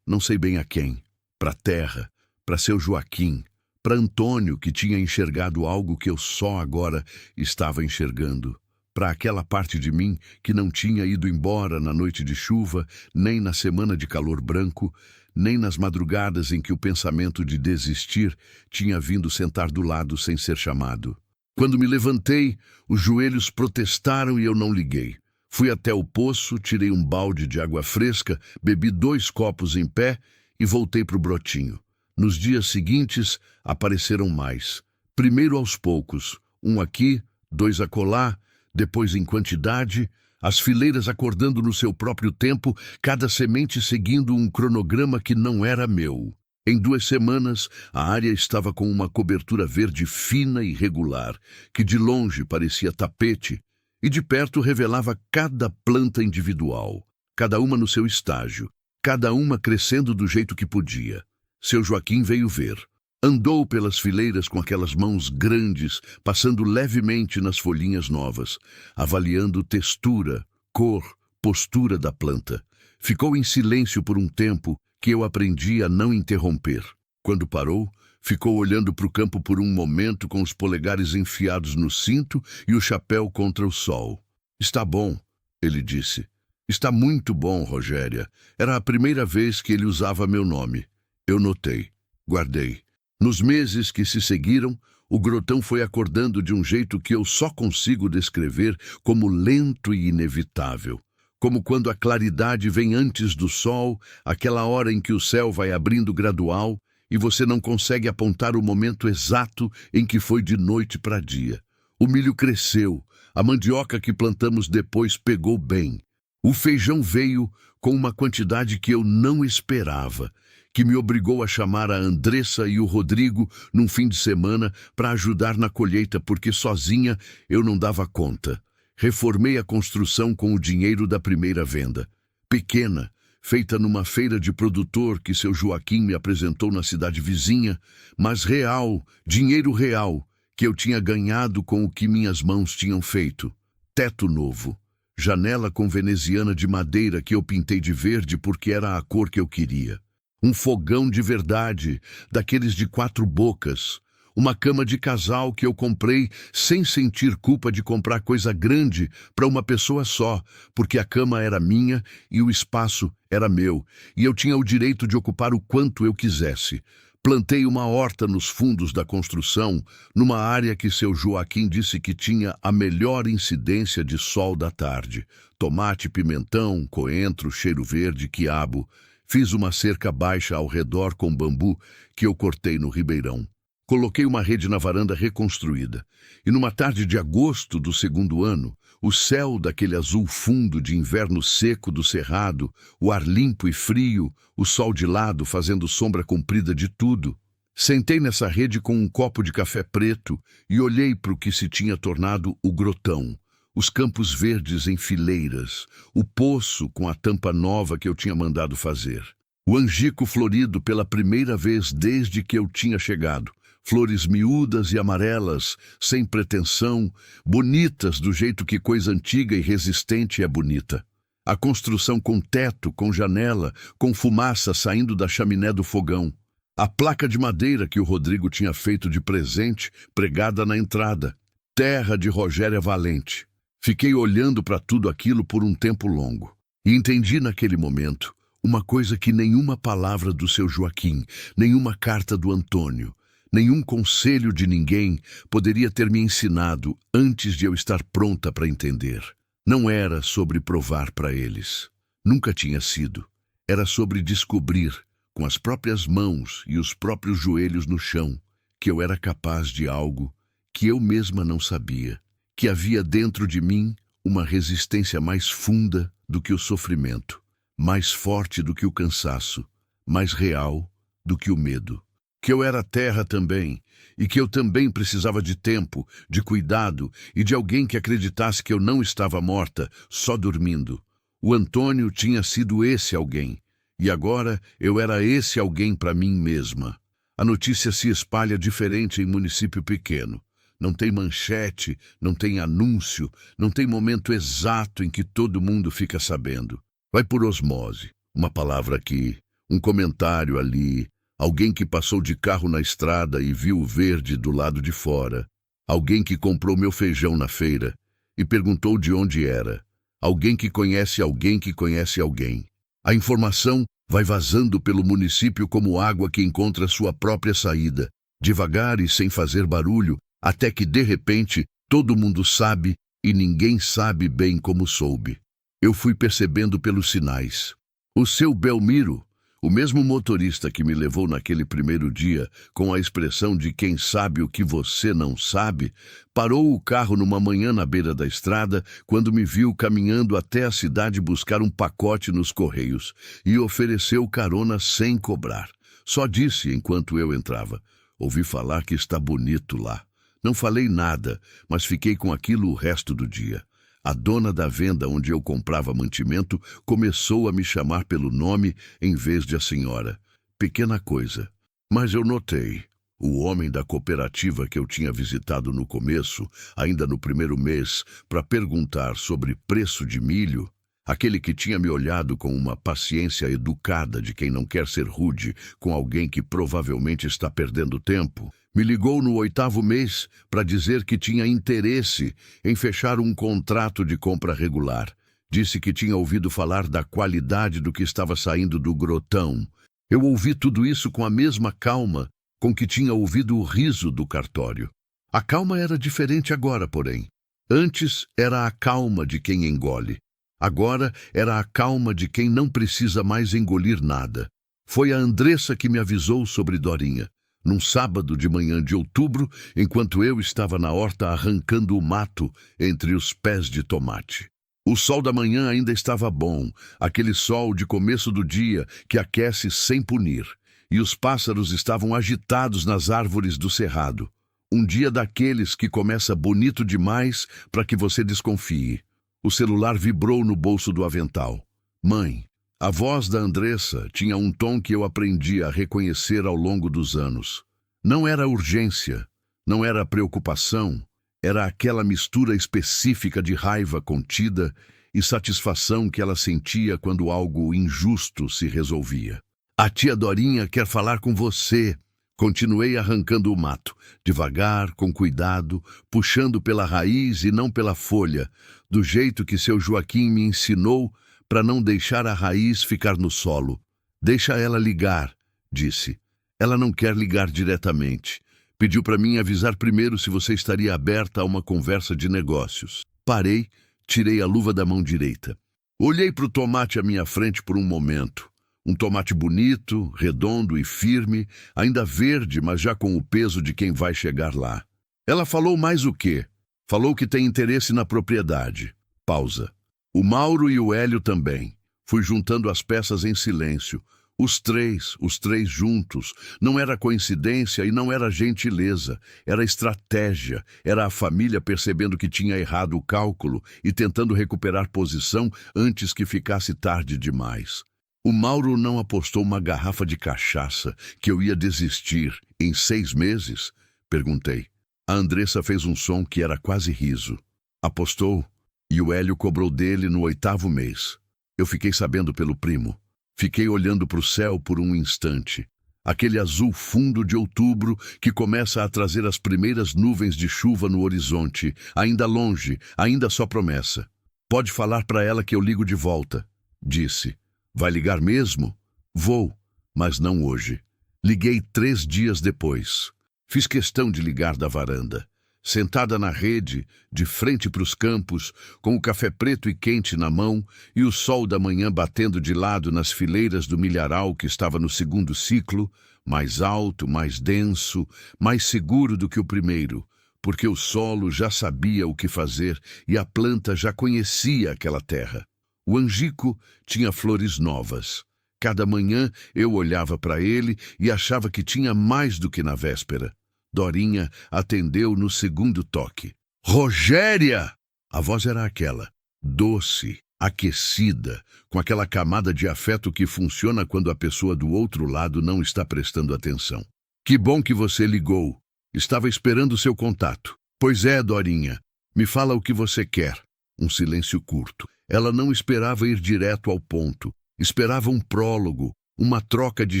não sei bem a quem. Para a terra, para seu Joaquim, para Antônio, que tinha enxergado algo que eu só agora estava enxergando. Para aquela parte de mim que não tinha ido embora na noite de chuva, nem na semana de calor branco, nem nas madrugadas em que o pensamento de desistir tinha vindo sentar do lado sem ser chamado. Quando me levantei, os joelhos protestaram e eu não liguei. Fui até o poço, tirei um balde de água fresca, bebi 2 copos em pé e voltei para o brotinho. Nos dias seguintes, apareceram mais. Primeiro aos poucos, 1 aqui, 2 acolá, depois em quantidade, as fileiras acordando no seu próprio tempo, cada semente seguindo um cronograma que não era meu. Em 2 semanas, a área estava com uma cobertura verde fina e regular, que de longe parecia tapete, e de perto revelava cada planta individual, cada uma no seu estágio, cada uma crescendo do jeito que podia. Seu Joaquim veio ver. Andou pelas fileiras com aquelas mãos grandes, passando levemente nas folhinhas novas, avaliando textura, cor, postura da planta. Ficou em silêncio por um tempo que eu aprendi a não interromper. Quando parou, ficou olhando para o campo por um momento com os polegares enfiados no cinto e o chapéu contra o sol. Está bom, ele disse. Está muito bom, Rogéria. Era a primeira vez que ele usava meu nome. Eu notei, guardei. Nos meses que se seguiram, o grotão foi acordando de um jeito que eu só consigo descrever como lento e inevitável. Como quando a claridade vem antes do sol, aquela hora em que o céu vai abrindo gradual e você não consegue apontar o momento exato em que foi de noite para dia. O milho cresceu, a mandioca que plantamos depois pegou bem. O feijão veio com uma quantidade que eu não esperava, que me obrigou a chamar a Andressa e o Rodrigo num fim de semana para ajudar na colheita, porque sozinha eu não dava conta. Reformei a construção com o dinheiro da primeira venda. Pequena, feita numa feira de produtor que seu Joaquim me apresentou na cidade vizinha, mas real, dinheiro real, que eu tinha ganhado com o que minhas mãos tinham feito. Teto novo. Janela com veneziana de madeira que eu pintei de verde porque era a cor que eu queria. Um fogão de verdade, daqueles de 4 bocas. Uma cama de casal que eu comprei sem sentir culpa de comprar coisa grande para uma pessoa só, porque a cama era minha e o espaço era meu, e eu tinha o direito de ocupar o quanto eu quisesse. Plantei uma horta nos fundos da construção, numa área que seu Joaquim disse que tinha a melhor incidência de sol da tarde. Tomate, pimentão, coentro, cheiro verde, quiabo. Fiz uma cerca baixa ao redor com bambu que eu cortei no ribeirão. Coloquei uma rede na varanda reconstruída. E numa tarde de agosto do 2º ano, o céu daquele azul fundo de inverno seco do cerrado, o ar limpo e frio, o sol de lado fazendo sombra comprida de tudo. Sentei nessa rede com um copo de café preto e olhei para o que se tinha tornado o grotão. Os campos verdes em fileiras, o poço com a tampa nova que eu tinha mandado fazer. O angico florido pela primeira vez desde que eu tinha chegado. Flores miúdas e amarelas, sem pretensão, bonitas do jeito que coisa antiga e resistente é bonita. A construção com teto, com janela, com fumaça saindo da chaminé do fogão. A placa de madeira que o Rodrigo tinha feito de presente, pregada na entrada. Terra de Rogéria Valente. Fiquei olhando para tudo aquilo por um tempo longo. E entendi naquele momento uma coisa que nenhuma palavra do seu Joaquim, nenhuma carta do Antônio, nenhum conselho de ninguém poderia ter me ensinado antes de eu estar pronta para entender. Não era sobre provar para eles. Nunca tinha sido. Era sobre descobrir, com as próprias mãos e os próprios joelhos no chão, que eu era capaz de algo que eu mesma não sabia, que havia dentro de mim uma resistência mais funda do que o sofrimento, mais forte do que o cansaço, mais real do que o medo. Que eu era terra também, e que eu também precisava de tempo, de cuidado e de alguém que acreditasse que eu não estava morta, só dormindo. O Antônio tinha sido esse alguém, e agora eu era esse alguém para mim mesma. A notícia se espalha diferente em município pequeno. Não tem manchete, não tem anúncio, não tem momento exato em que todo mundo fica sabendo. Vai por osmose, uma palavra aqui, um comentário ali, alguém que passou de carro na estrada e viu o verde do lado de fora, alguém que comprou meu feijão na feira e perguntou de onde era, alguém que conhece alguém que conhece alguém. A informação vai vazando pelo município como água que encontra sua própria saída, devagar e sem fazer barulho, até que, de repente, todo mundo sabe e ninguém sabe bem como soube. Eu fui percebendo pelos sinais. O seu Belmiro, o mesmo motorista que me levou naquele primeiro dia, com a expressão de quem sabe o que você não sabe, parou o carro numa manhã na beira da estrada, quando me viu caminhando até a cidade buscar um pacote nos Correios, e ofereceu carona sem cobrar. Só disse enquanto eu entrava: ouvi falar que está bonito lá. Não falei nada, mas fiquei com aquilo o resto do dia. A dona da venda onde eu comprava mantimento começou a me chamar pelo nome em vez de a senhora. Pequena coisa. Mas eu notei. O homem da cooperativa que eu tinha visitado no começo, ainda no primeiro mês, para perguntar sobre preço de milho, aquele que tinha me olhado com uma paciência educada de quem não quer ser rude com alguém que provavelmente está perdendo tempo, me ligou no 8º mês para dizer que tinha interesse em fechar um contrato de compra regular. Disse que tinha ouvido falar da qualidade do que estava saindo do grotão. Eu ouvi tudo isso com a mesma calma com que tinha ouvido o riso do cartório. A calma era diferente agora, porém. Antes era a calma de quem engole. Agora era a calma de quem não precisa mais engolir nada. Foi a Andressa que me avisou sobre Dorinha. Num sábado de manhã de outubro, enquanto eu estava na horta arrancando o mato entre os pés de tomate. O sol da manhã ainda estava bom, aquele sol de começo do dia que aquece sem punir, e os pássaros estavam agitados nas árvores do cerrado. Um dia daqueles que começa bonito demais para que você desconfie. O celular vibrou no bolso do avental. Mãe. A voz da Andressa tinha um tom que eu aprendi a reconhecer ao longo dos anos. Não era urgência, não era preocupação, era aquela mistura específica de raiva contida e satisfação que ela sentia quando algo injusto se resolvia. A tia Dorinha quer falar com você. Continuei arrancando o mato, devagar, com cuidado, puxando pela raiz e não pela folha, do jeito que seu Joaquim me ensinou para não deixar a raiz ficar no solo. Deixa ela ligar, disse. Ela não quer ligar diretamente. Pediu para mim avisar primeiro se você estaria aberta a uma conversa de negócios. Parei, tirei a luva da mão direita. Olhei para o tomate à minha frente por um momento. Um tomate bonito, redondo e firme, ainda verde, mas já com o peso de quem vai chegar lá. Ela falou mais o quê? Falou que tem interesse na propriedade. Pausa. O Mauro e o Hélio também. Fui juntando as peças em silêncio. Os três juntos. Não era coincidência e não era gentileza. Era estratégia. Era a família percebendo que tinha errado o cálculo e tentando recuperar posição antes que ficasse tarde demais. O Mauro não apostou uma garrafa de cachaça que eu ia desistir em 6 meses? Perguntei. A Andressa fez um som que era quase riso. Apostou. E o Hélio cobrou dele no 8º mês. Eu fiquei sabendo pelo primo. Fiquei olhando para o céu por um instante. Aquele azul fundo de outubro que começa a trazer as primeiras nuvens de chuva no horizonte, ainda longe, ainda só promessa. Pode falar para ela que eu ligo de volta, disse. Vai ligar mesmo? Vou, mas não hoje. Liguei 3 dias depois. Fiz questão de ligar da varanda. Sentada na rede, de frente para os campos, com o café preto e quente na mão e o sol da manhã batendo de lado nas fileiras do milharal que estava no segundo ciclo, mais alto, mais denso, mais seguro do que o primeiro, porque o solo já sabia o que fazer e a planta já conhecia aquela terra. O angico tinha flores novas. Cada manhã eu olhava para ele e achava que tinha mais do que na véspera. Dorinha atendeu no segundo toque. Rogéria! A voz era aquela, doce, aquecida, com aquela camada de afeto que funciona quando a pessoa do outro lado não está prestando atenção. Que bom que você ligou. Estava esperando seu contato. Pois é, Dorinha. Me fala o que você quer. Um silêncio curto. Ela não esperava ir direto ao ponto. Esperava um prólogo, uma troca de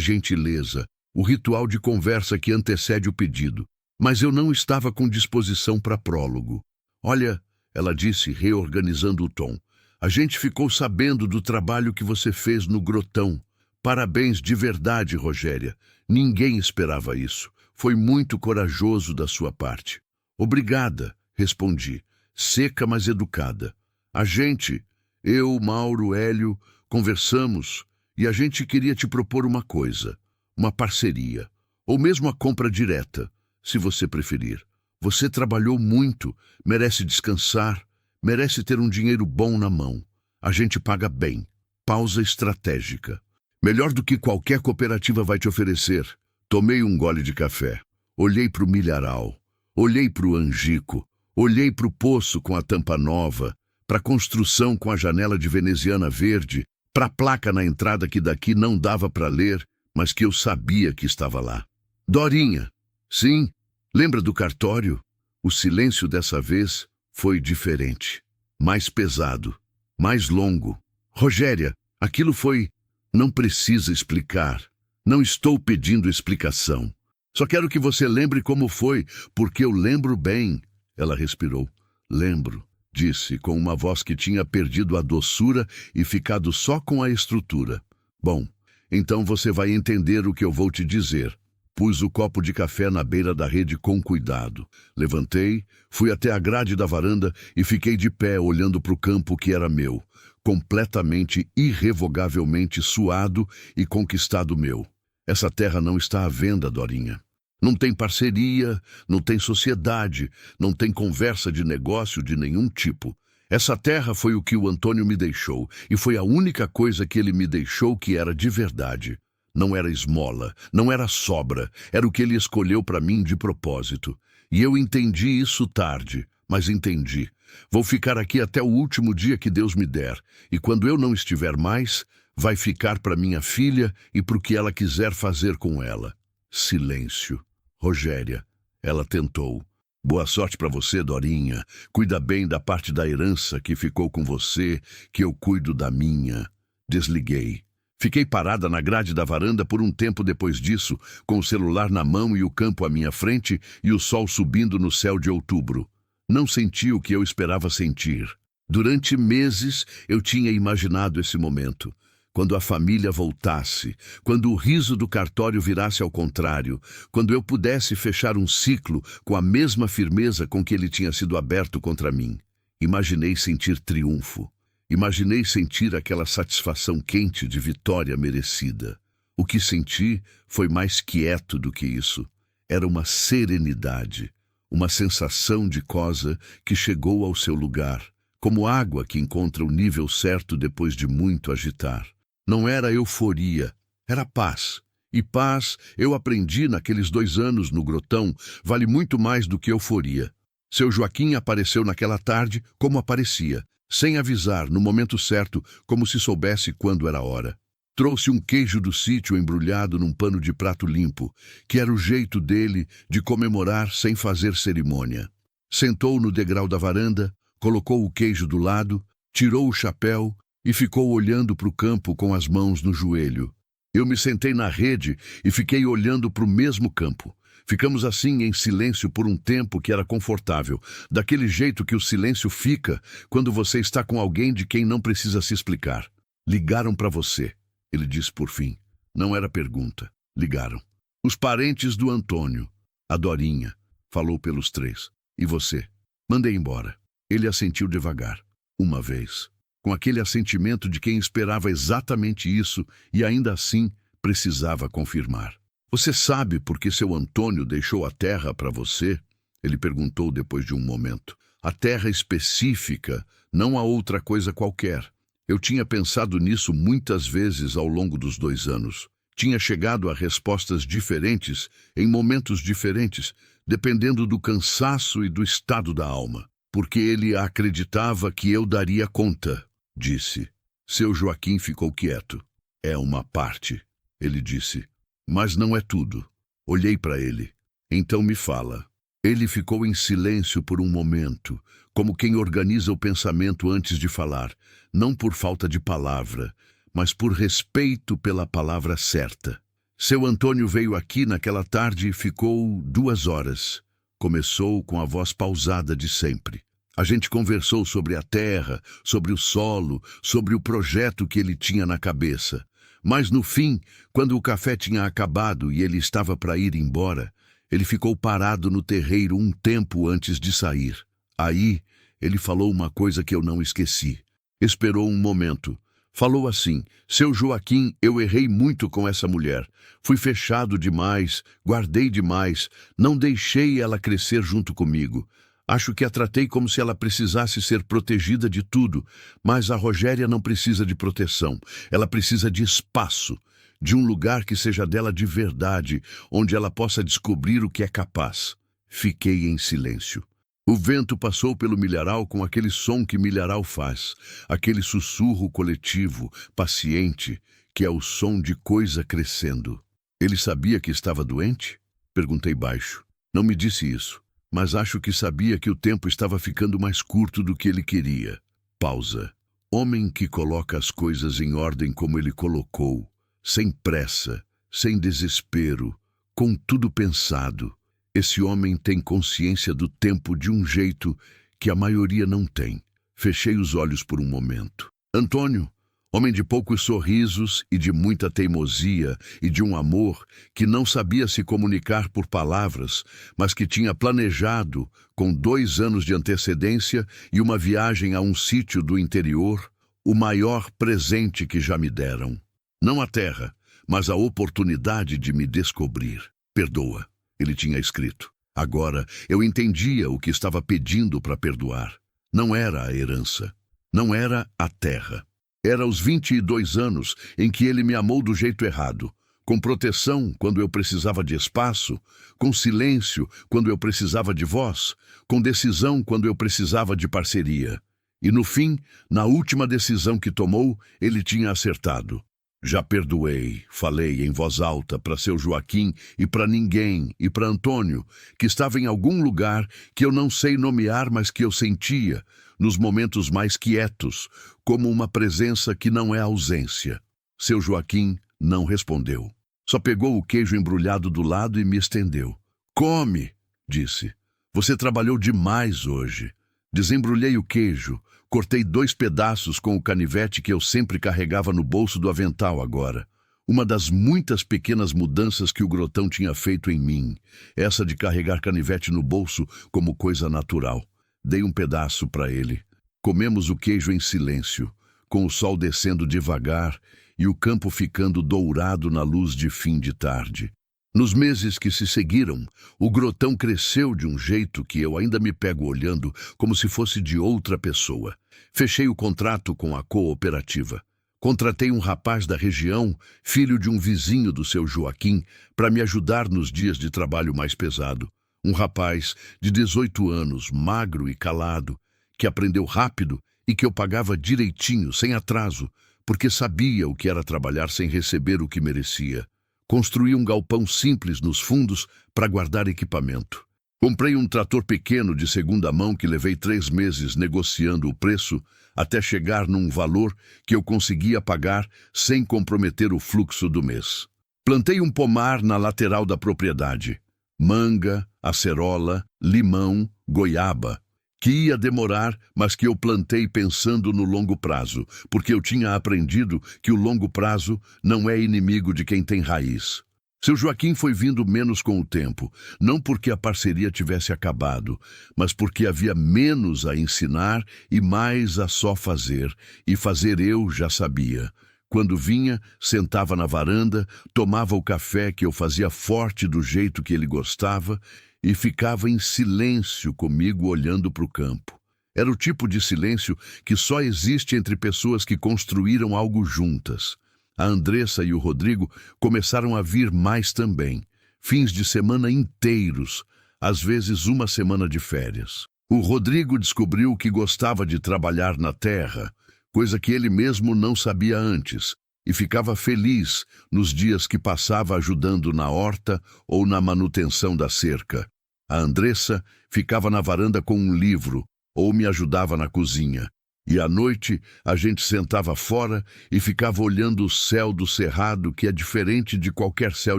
gentileza, o ritual de conversa que antecede o pedido. Mas eu não estava com disposição para prólogo. Olha, ela disse, reorganizando o tom, a gente ficou sabendo do trabalho que você fez no grotão. Parabéns de verdade, Rogéria. Ninguém esperava isso. Foi muito corajoso da sua parte. Obrigada, respondi, seca mas educada. A gente, eu, Mauro, Hélio, conversamos e a gente queria te propor uma coisa. Uma parceria, ou mesmo a compra direta, se você preferir. Você trabalhou muito, merece descansar, merece ter um dinheiro bom na mão. A gente paga bem. Pausa estratégica. Melhor do que qualquer cooperativa vai te oferecer. Tomei um gole de café. Olhei para o milharal. Olhei para o angico. Olhei para o poço com a tampa nova, para a construção com a janela de veneziana verde, para a placa na entrada que daqui não dava para ler, mas que eu sabia que estava lá. Dorinha. Sim, lembra do cartório? O silêncio dessa vez foi diferente. Mais pesado. Mais longo. Rogéria, aquilo foi... Não precisa explicar. Não estou pedindo explicação. Só quero que você lembre como foi, porque eu lembro bem. Ela respirou. Lembro, disse, com uma voz que tinha perdido a doçura e ficado só com a estrutura. Bom, então você vai entender o que eu vou te dizer. Pus o copo de café na beira da rede com cuidado. Levantei, fui até a grade da varanda e fiquei de pé olhando para o campo que era meu, completamente, irrevogavelmente suado e conquistado meu. Essa terra não está à venda, Dorinha. Não tem parceria, não tem sociedade, não tem conversa de negócio de nenhum tipo. Essa terra foi o que o Antônio me deixou, e foi a única coisa que ele me deixou que era de verdade. Não era esmola, não era sobra, era o que ele escolheu para mim de propósito. E eu entendi isso tarde, mas entendi. Vou ficar aqui até o último dia que Deus me der, e quando eu não estiver mais, vai ficar para minha filha e para o que ela quiser fazer com ela. Silêncio. Rogéria, ela tentou. Boa sorte para você, Dorinha. Cuida bem da parte da herança que ficou com você, que eu cuido da minha. Desliguei. Fiquei parada na grade da varanda por um tempo depois disso, com o celular na mão e o campo à minha frente e o sol subindo no céu de outubro. Não senti o que eu esperava sentir. Durante meses eu tinha imaginado esse momento. Quando a família voltasse, quando o riso do cartório virasse ao contrário, quando eu pudesse fechar um ciclo com a mesma firmeza com que ele tinha sido aberto contra mim. Imaginei sentir triunfo. Imaginei sentir aquela satisfação quente de vitória merecida. O que senti foi mais quieto do que isso. Era uma serenidade, uma sensação de coisa que chegou ao seu lugar, como água que encontra o nível certo depois de muito agitar. Não era euforia, era paz. E paz, eu aprendi naqueles 2 anos no grotão, vale muito mais do que euforia. Seu Joaquim apareceu naquela tarde como aparecia, sem avisar, no momento certo, como se soubesse quando era hora. Trouxe um queijo do sítio embrulhado num pano de prato limpo, que era o jeito dele de comemorar sem fazer cerimônia. Sentou no degrau da varanda, colocou o queijo do lado, tirou o chapéu e ficou olhando para o campo com as mãos no joelho. Eu me sentei na rede e fiquei olhando para o mesmo campo. Ficamos assim em silêncio por um tempo que era confortável, daquele jeito que o silêncio fica quando você está com alguém de quem não precisa se explicar. Ligaram para você, ele disse por fim. Não era pergunta. Ligaram. Os parentes do Antônio. A Dorinha. Falou pelos três. E você? Mandei embora. Ele assentiu devagar. Uma vez. Com aquele assentimento de quem esperava exatamente isso e ainda assim precisava confirmar. Você sabe por que seu Antônio deixou a terra para você? Ele perguntou depois de um momento. A terra específica, não a outra coisa qualquer. Eu tinha pensado nisso muitas vezes ao longo dos 2 anos. Tinha chegado a respostas diferentes, em momentos diferentes, dependendo do cansaço e do estado da alma. Porque ele acreditava que eu daria conta, disse. Seu Joaquim ficou quieto. É uma parte, ele disse. Mas não é tudo. Olhei para ele. Então me fala. Ele ficou em silêncio por um momento, como quem organiza o pensamento antes de falar, não por falta de palavra, mas por respeito pela palavra certa. Seu Antônio veio aqui naquela tarde e ficou 2 horas. Começou com a voz pausada de sempre. A gente conversou sobre a terra, sobre o solo, sobre o projeto que ele tinha na cabeça. Mas no fim, quando o café tinha acabado e ele estava para ir embora, ele ficou parado no terreiro um tempo antes de sair. Aí, ele falou uma coisa que eu não esqueci. Esperou um momento. Falou assim: seu Joaquim, eu errei muito com essa mulher. Fui fechado demais, guardei demais, não deixei ela crescer junto comigo. Acho que a tratei como se ela precisasse ser protegida de tudo, mas a Rogéria não precisa de proteção. Ela precisa de espaço, de um lugar que seja dela de verdade, onde ela possa descobrir o que é capaz. Fiquei em silêncio. O vento passou pelo milharal com aquele som que milharal faz, aquele sussurro coletivo, paciente, que é o som de coisa crescendo. Ele sabia que estava doente? Perguntei baixo. Não me disse isso. Mas acho que sabia que o tempo estava ficando mais curto do que ele queria. Pausa. Homem que coloca as coisas em ordem como ele colocou, sem pressa, sem desespero, com tudo pensado. Esse homem tem consciência do tempo de um jeito que a maioria não tem. Fechei os olhos por um momento. Antônio, homem de poucos sorrisos e de muita teimosia e de um amor que não sabia se comunicar por palavras, mas que tinha planejado, com 2 anos de antecedência e uma viagem a um sítio do interior, o maior presente que já me deram. Não a terra, mas a oportunidade de me descobrir. Perdoa, ele tinha escrito. Agora eu entendia o que estava pedindo para perdoar. Não era a herança, não era a terra. Era os 22 anos em que ele me amou do jeito errado, com proteção quando eu precisava de espaço, com silêncio quando eu precisava de voz, com decisão quando eu precisava de parceria. E no fim, na última decisão que tomou, ele tinha acertado. Já perdoei, falei em voz alta para seu Joaquim e para ninguém, e para Antônio, que estava em algum lugar que eu não sei nomear, mas que eu sentia, nos momentos mais quietos, como uma presença que não é ausência. Seu Joaquim não respondeu. Só pegou o queijo embrulhado do lado e me estendeu. Come, disse. Você trabalhou demais hoje. Desembrulhei o queijo, cortei 2 pedaços com o canivete que eu sempre carregava no bolso do avental agora. Uma das muitas pequenas mudanças que o Grotão tinha feito em mim, essa de carregar canivete no bolso como coisa natural. Dei um pedaço para ele. Comemos o queijo em silêncio, com o sol descendo devagar e o campo ficando dourado na luz de fim de tarde. Nos meses que se seguiram, o Grotão cresceu de um jeito que eu ainda me pego olhando como se fosse de outra pessoa. Fechei o contrato com a cooperativa. Contratei um rapaz da região, filho de um vizinho do seu Joaquim, para me ajudar nos dias de trabalho mais pesado. Um rapaz de 18 anos, magro e calado, que aprendeu rápido e que eu pagava direitinho, sem atraso, porque sabia o que era trabalhar sem receber o que merecia. Construí um galpão simples nos fundos para guardar equipamento. Comprei um trator pequeno de segunda mão que levei 3 meses negociando o preço até chegar num valor que eu conseguia pagar sem comprometer o fluxo do mês. Plantei um pomar na lateral da propriedade. Manga, acerola, limão, goiaba. Que ia demorar, mas que eu plantei pensando no longo prazo, porque eu tinha aprendido que o longo prazo não é inimigo de quem tem raiz. Seu Joaquim foi vindo menos com o tempo, não porque a parceria tivesse acabado, mas porque havia menos a ensinar e mais a só fazer, e fazer eu já sabia. Quando vinha, sentava na varanda, tomava o café que eu fazia forte do jeito que ele gostava e ficava em silêncio comigo olhando para o campo. Era o tipo de silêncio que só existe entre pessoas que construíram algo juntas. A Andressa e o Rodrigo começaram a vir mais também, fins de semana inteiros, às vezes uma semana de férias. O Rodrigo descobriu que gostava de trabalhar na terra, coisa que ele mesmo não sabia antes, e ficava feliz nos dias que passava ajudando na horta ou na manutenção da cerca. A Andressa ficava na varanda com um livro ou me ajudava na cozinha. E à noite a gente sentava fora e ficava olhando o céu do cerrado, que é diferente de qualquer céu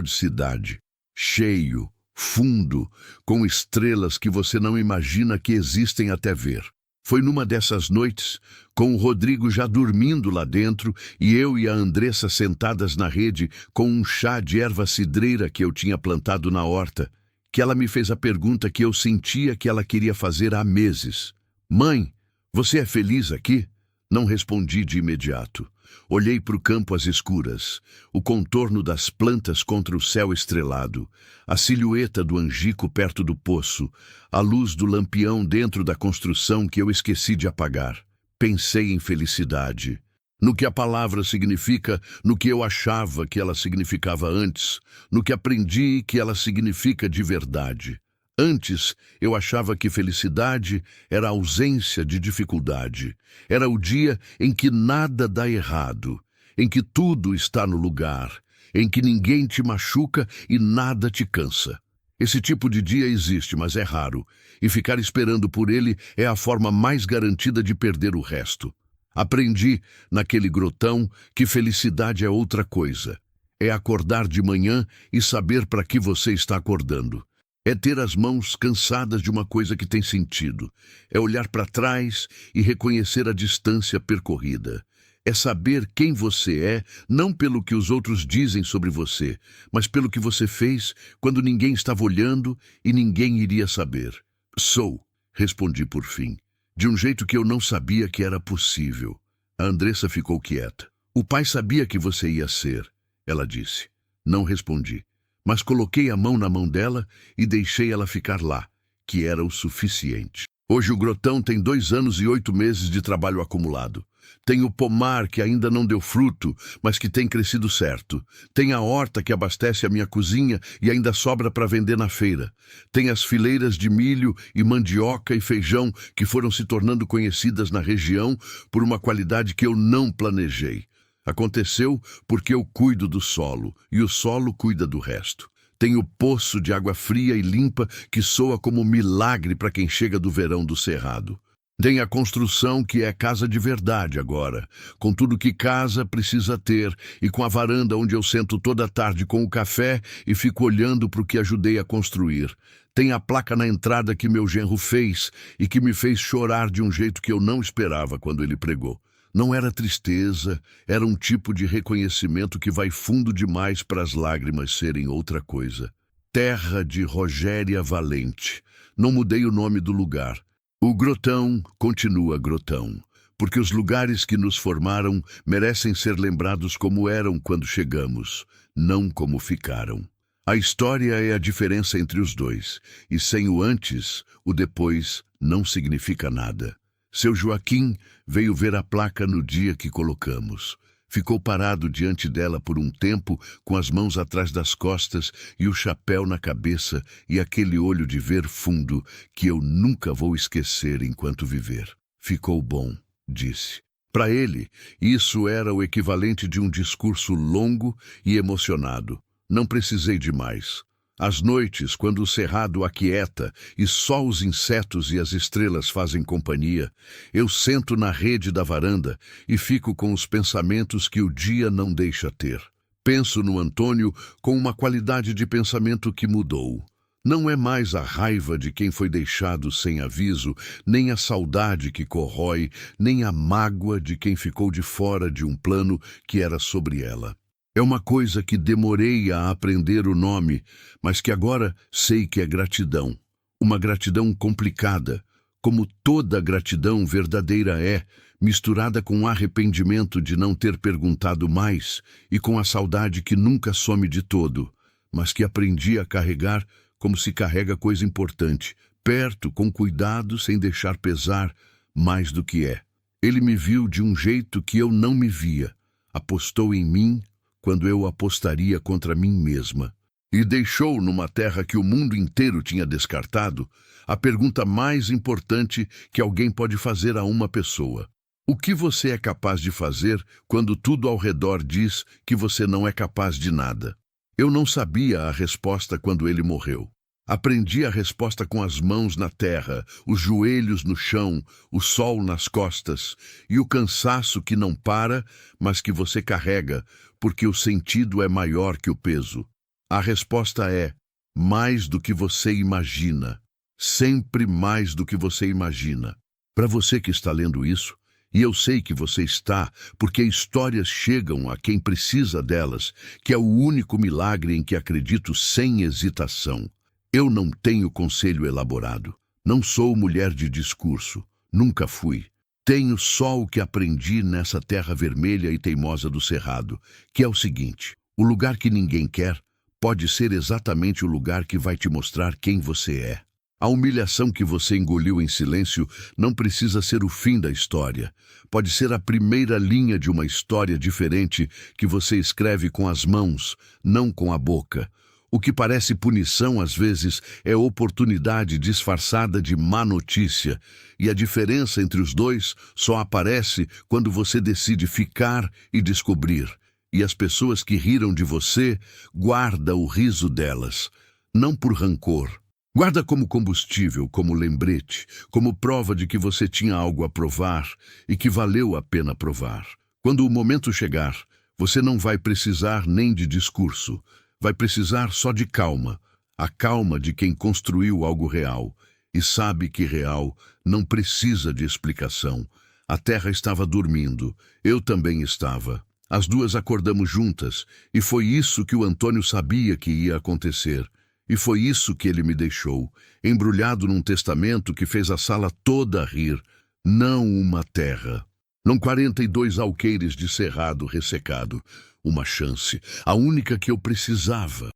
de cidade. Cheio, fundo, com estrelas que você não imagina que existem até ver. Foi numa dessas noites, com o Rodrigo já dormindo lá dentro e eu e a Andressa sentadas na rede com um chá de erva cidreira que eu tinha plantado na horta, que ela me fez a pergunta que eu sentia que ela queria fazer há meses. Mãe, você é feliz aqui? Não respondi de imediato. Olhei para o campo às escuras, o contorno das plantas contra o céu estrelado, a silhueta do angico perto do poço, a luz do lampião dentro da construção que eu esqueci de apagar. Pensei em felicidade, no que a palavra significa, no que eu achava que ela significava antes, no que aprendi que ela significa de verdade. Antes, eu achava que felicidade era a ausência de dificuldade. Era o dia em que nada dá errado, em que tudo está no lugar, em que ninguém te machuca e nada te cansa. Esse tipo de dia existe, mas é raro, e ficar esperando por ele é a forma mais garantida de perder o resto. Aprendi, naquele grotão, que felicidade é outra coisa. É acordar de manhã e saber para que você está acordando. É ter as mãos cansadas de uma coisa que tem sentido. É olhar para trás e reconhecer a distância percorrida. É saber quem você é, não pelo que os outros dizem sobre você, mas pelo que você fez quando ninguém estava olhando e ninguém iria saber. Sou, respondi por fim, de um jeito que eu não sabia que era possível. A Andressa ficou quieta. O pai sabia que você ia ser, ela disse. Não respondi. Mas coloquei a mão na mão dela e deixei ela ficar lá, que era o suficiente. Hoje o grotão tem 2 anos e 8 meses de trabalho acumulado. Tem o pomar que ainda não deu fruto, mas que tem crescido certo. Tem a horta que abastece a minha cozinha e ainda sobra para vender na feira. Tem as fileiras de milho e mandioca e feijão que foram se tornando conhecidas na região por uma qualidade que eu não planejei. Aconteceu porque eu cuido do solo, e o solo cuida do resto. Tem o poço de água fria e limpa que soa como milagre para quem chega do verão do cerrado. Tem a construção que é casa de verdade agora, com tudo que casa precisa ter, e com a varanda onde eu sento toda tarde com o café e fico olhando para o que ajudei a construir. Tem a placa na entrada que meu genro fez e que me fez chorar de um jeito que eu não esperava quando ele pregou. Não era tristeza, era um tipo de reconhecimento que vai fundo demais para as lágrimas serem outra coisa. Terra de Rogéria Valente. Não mudei o nome do lugar. O grotão continua grotão, porque os lugares que nos formaram merecem ser lembrados como eram quando chegamos, não como ficaram. A história é a diferença entre os dois, e sem o antes, o depois não significa nada. Seu Joaquim veio ver a placa no dia que colocamos. Ficou parado diante dela por um tempo, com as mãos atrás das costas e o chapéu na cabeça e aquele olho de ver fundo que eu nunca vou esquecer enquanto viver. Ficou bom, disse. Para ele, isso era o equivalente de um discurso longo e emocionado. Não precisei de mais. Às noites, quando o cerrado aquieta e só os insetos e as estrelas fazem companhia, eu sento na rede da varanda e fico com os pensamentos que o dia não deixa ter. Penso no Antônio com uma qualidade de pensamento que mudou. Não é mais a raiva de quem foi deixado sem aviso, nem a saudade que corrói, nem a mágoa de quem ficou de fora de um plano que era sobre ela. É uma coisa que demorei a aprender o nome, mas que agora sei que é gratidão. Uma gratidão complicada, como toda gratidão verdadeira é, misturada com o arrependimento de não ter perguntado mais e com a saudade que nunca some de todo, mas que aprendi a carregar como se carrega coisa importante, perto, com cuidado, sem deixar pesar mais do que é. Ele me viu de um jeito que eu não me via, apostou em mim quando eu apostaria contra mim mesma, e deixou numa terra que o mundo inteiro tinha descartado a pergunta mais importante que alguém pode fazer a uma pessoa. O que você é capaz de fazer quando tudo ao redor diz que você não é capaz de nada? Eu não sabia a resposta quando ele morreu. Aprendi a resposta com as mãos na terra, os joelhos no chão, o sol nas costas e o cansaço que não para, mas que você carrega, porque o sentido é maior que o peso. A resposta é mais do que você imagina, sempre mais do que você imagina. Para você que está lendo isso, e eu sei que você está, porque histórias chegam a quem precisa delas, que é o único milagre em que acredito sem hesitação. Eu não tenho conselho elaborado. Não sou mulher de discurso. Nunca fui. Tenho só o que aprendi nessa terra vermelha e teimosa do Cerrado, que é o seguinte: o lugar que ninguém quer pode ser exatamente o lugar que vai te mostrar quem você é. A humilhação que você engoliu em silêncio não precisa ser o fim da história. Pode ser a primeira linha de uma história diferente que você escreve com as mãos, não com a boca. O que parece punição, às vezes, é oportunidade disfarçada de má notícia, e a diferença entre os dois só aparece quando você decide ficar e descobrir. E as pessoas que riram de você, guarda o riso delas, não por rancor. Guarda como combustível, como lembrete, como prova de que você tinha algo a provar e que valeu a pena provar. Quando o momento chegar, você não vai precisar nem de discurso. Vai precisar só de calma, a calma de quem construiu algo real e sabe que real não precisa de explicação. A terra estava dormindo, eu também estava. As duas acordamos juntas e foi isso que o Antônio sabia que ia acontecer. E foi isso que ele me deixou, embrulhado num testamento que fez a sala toda rir, não uma terra. Não 42 alqueires de cerrado ressecado. Uma chance, a única que eu precisava.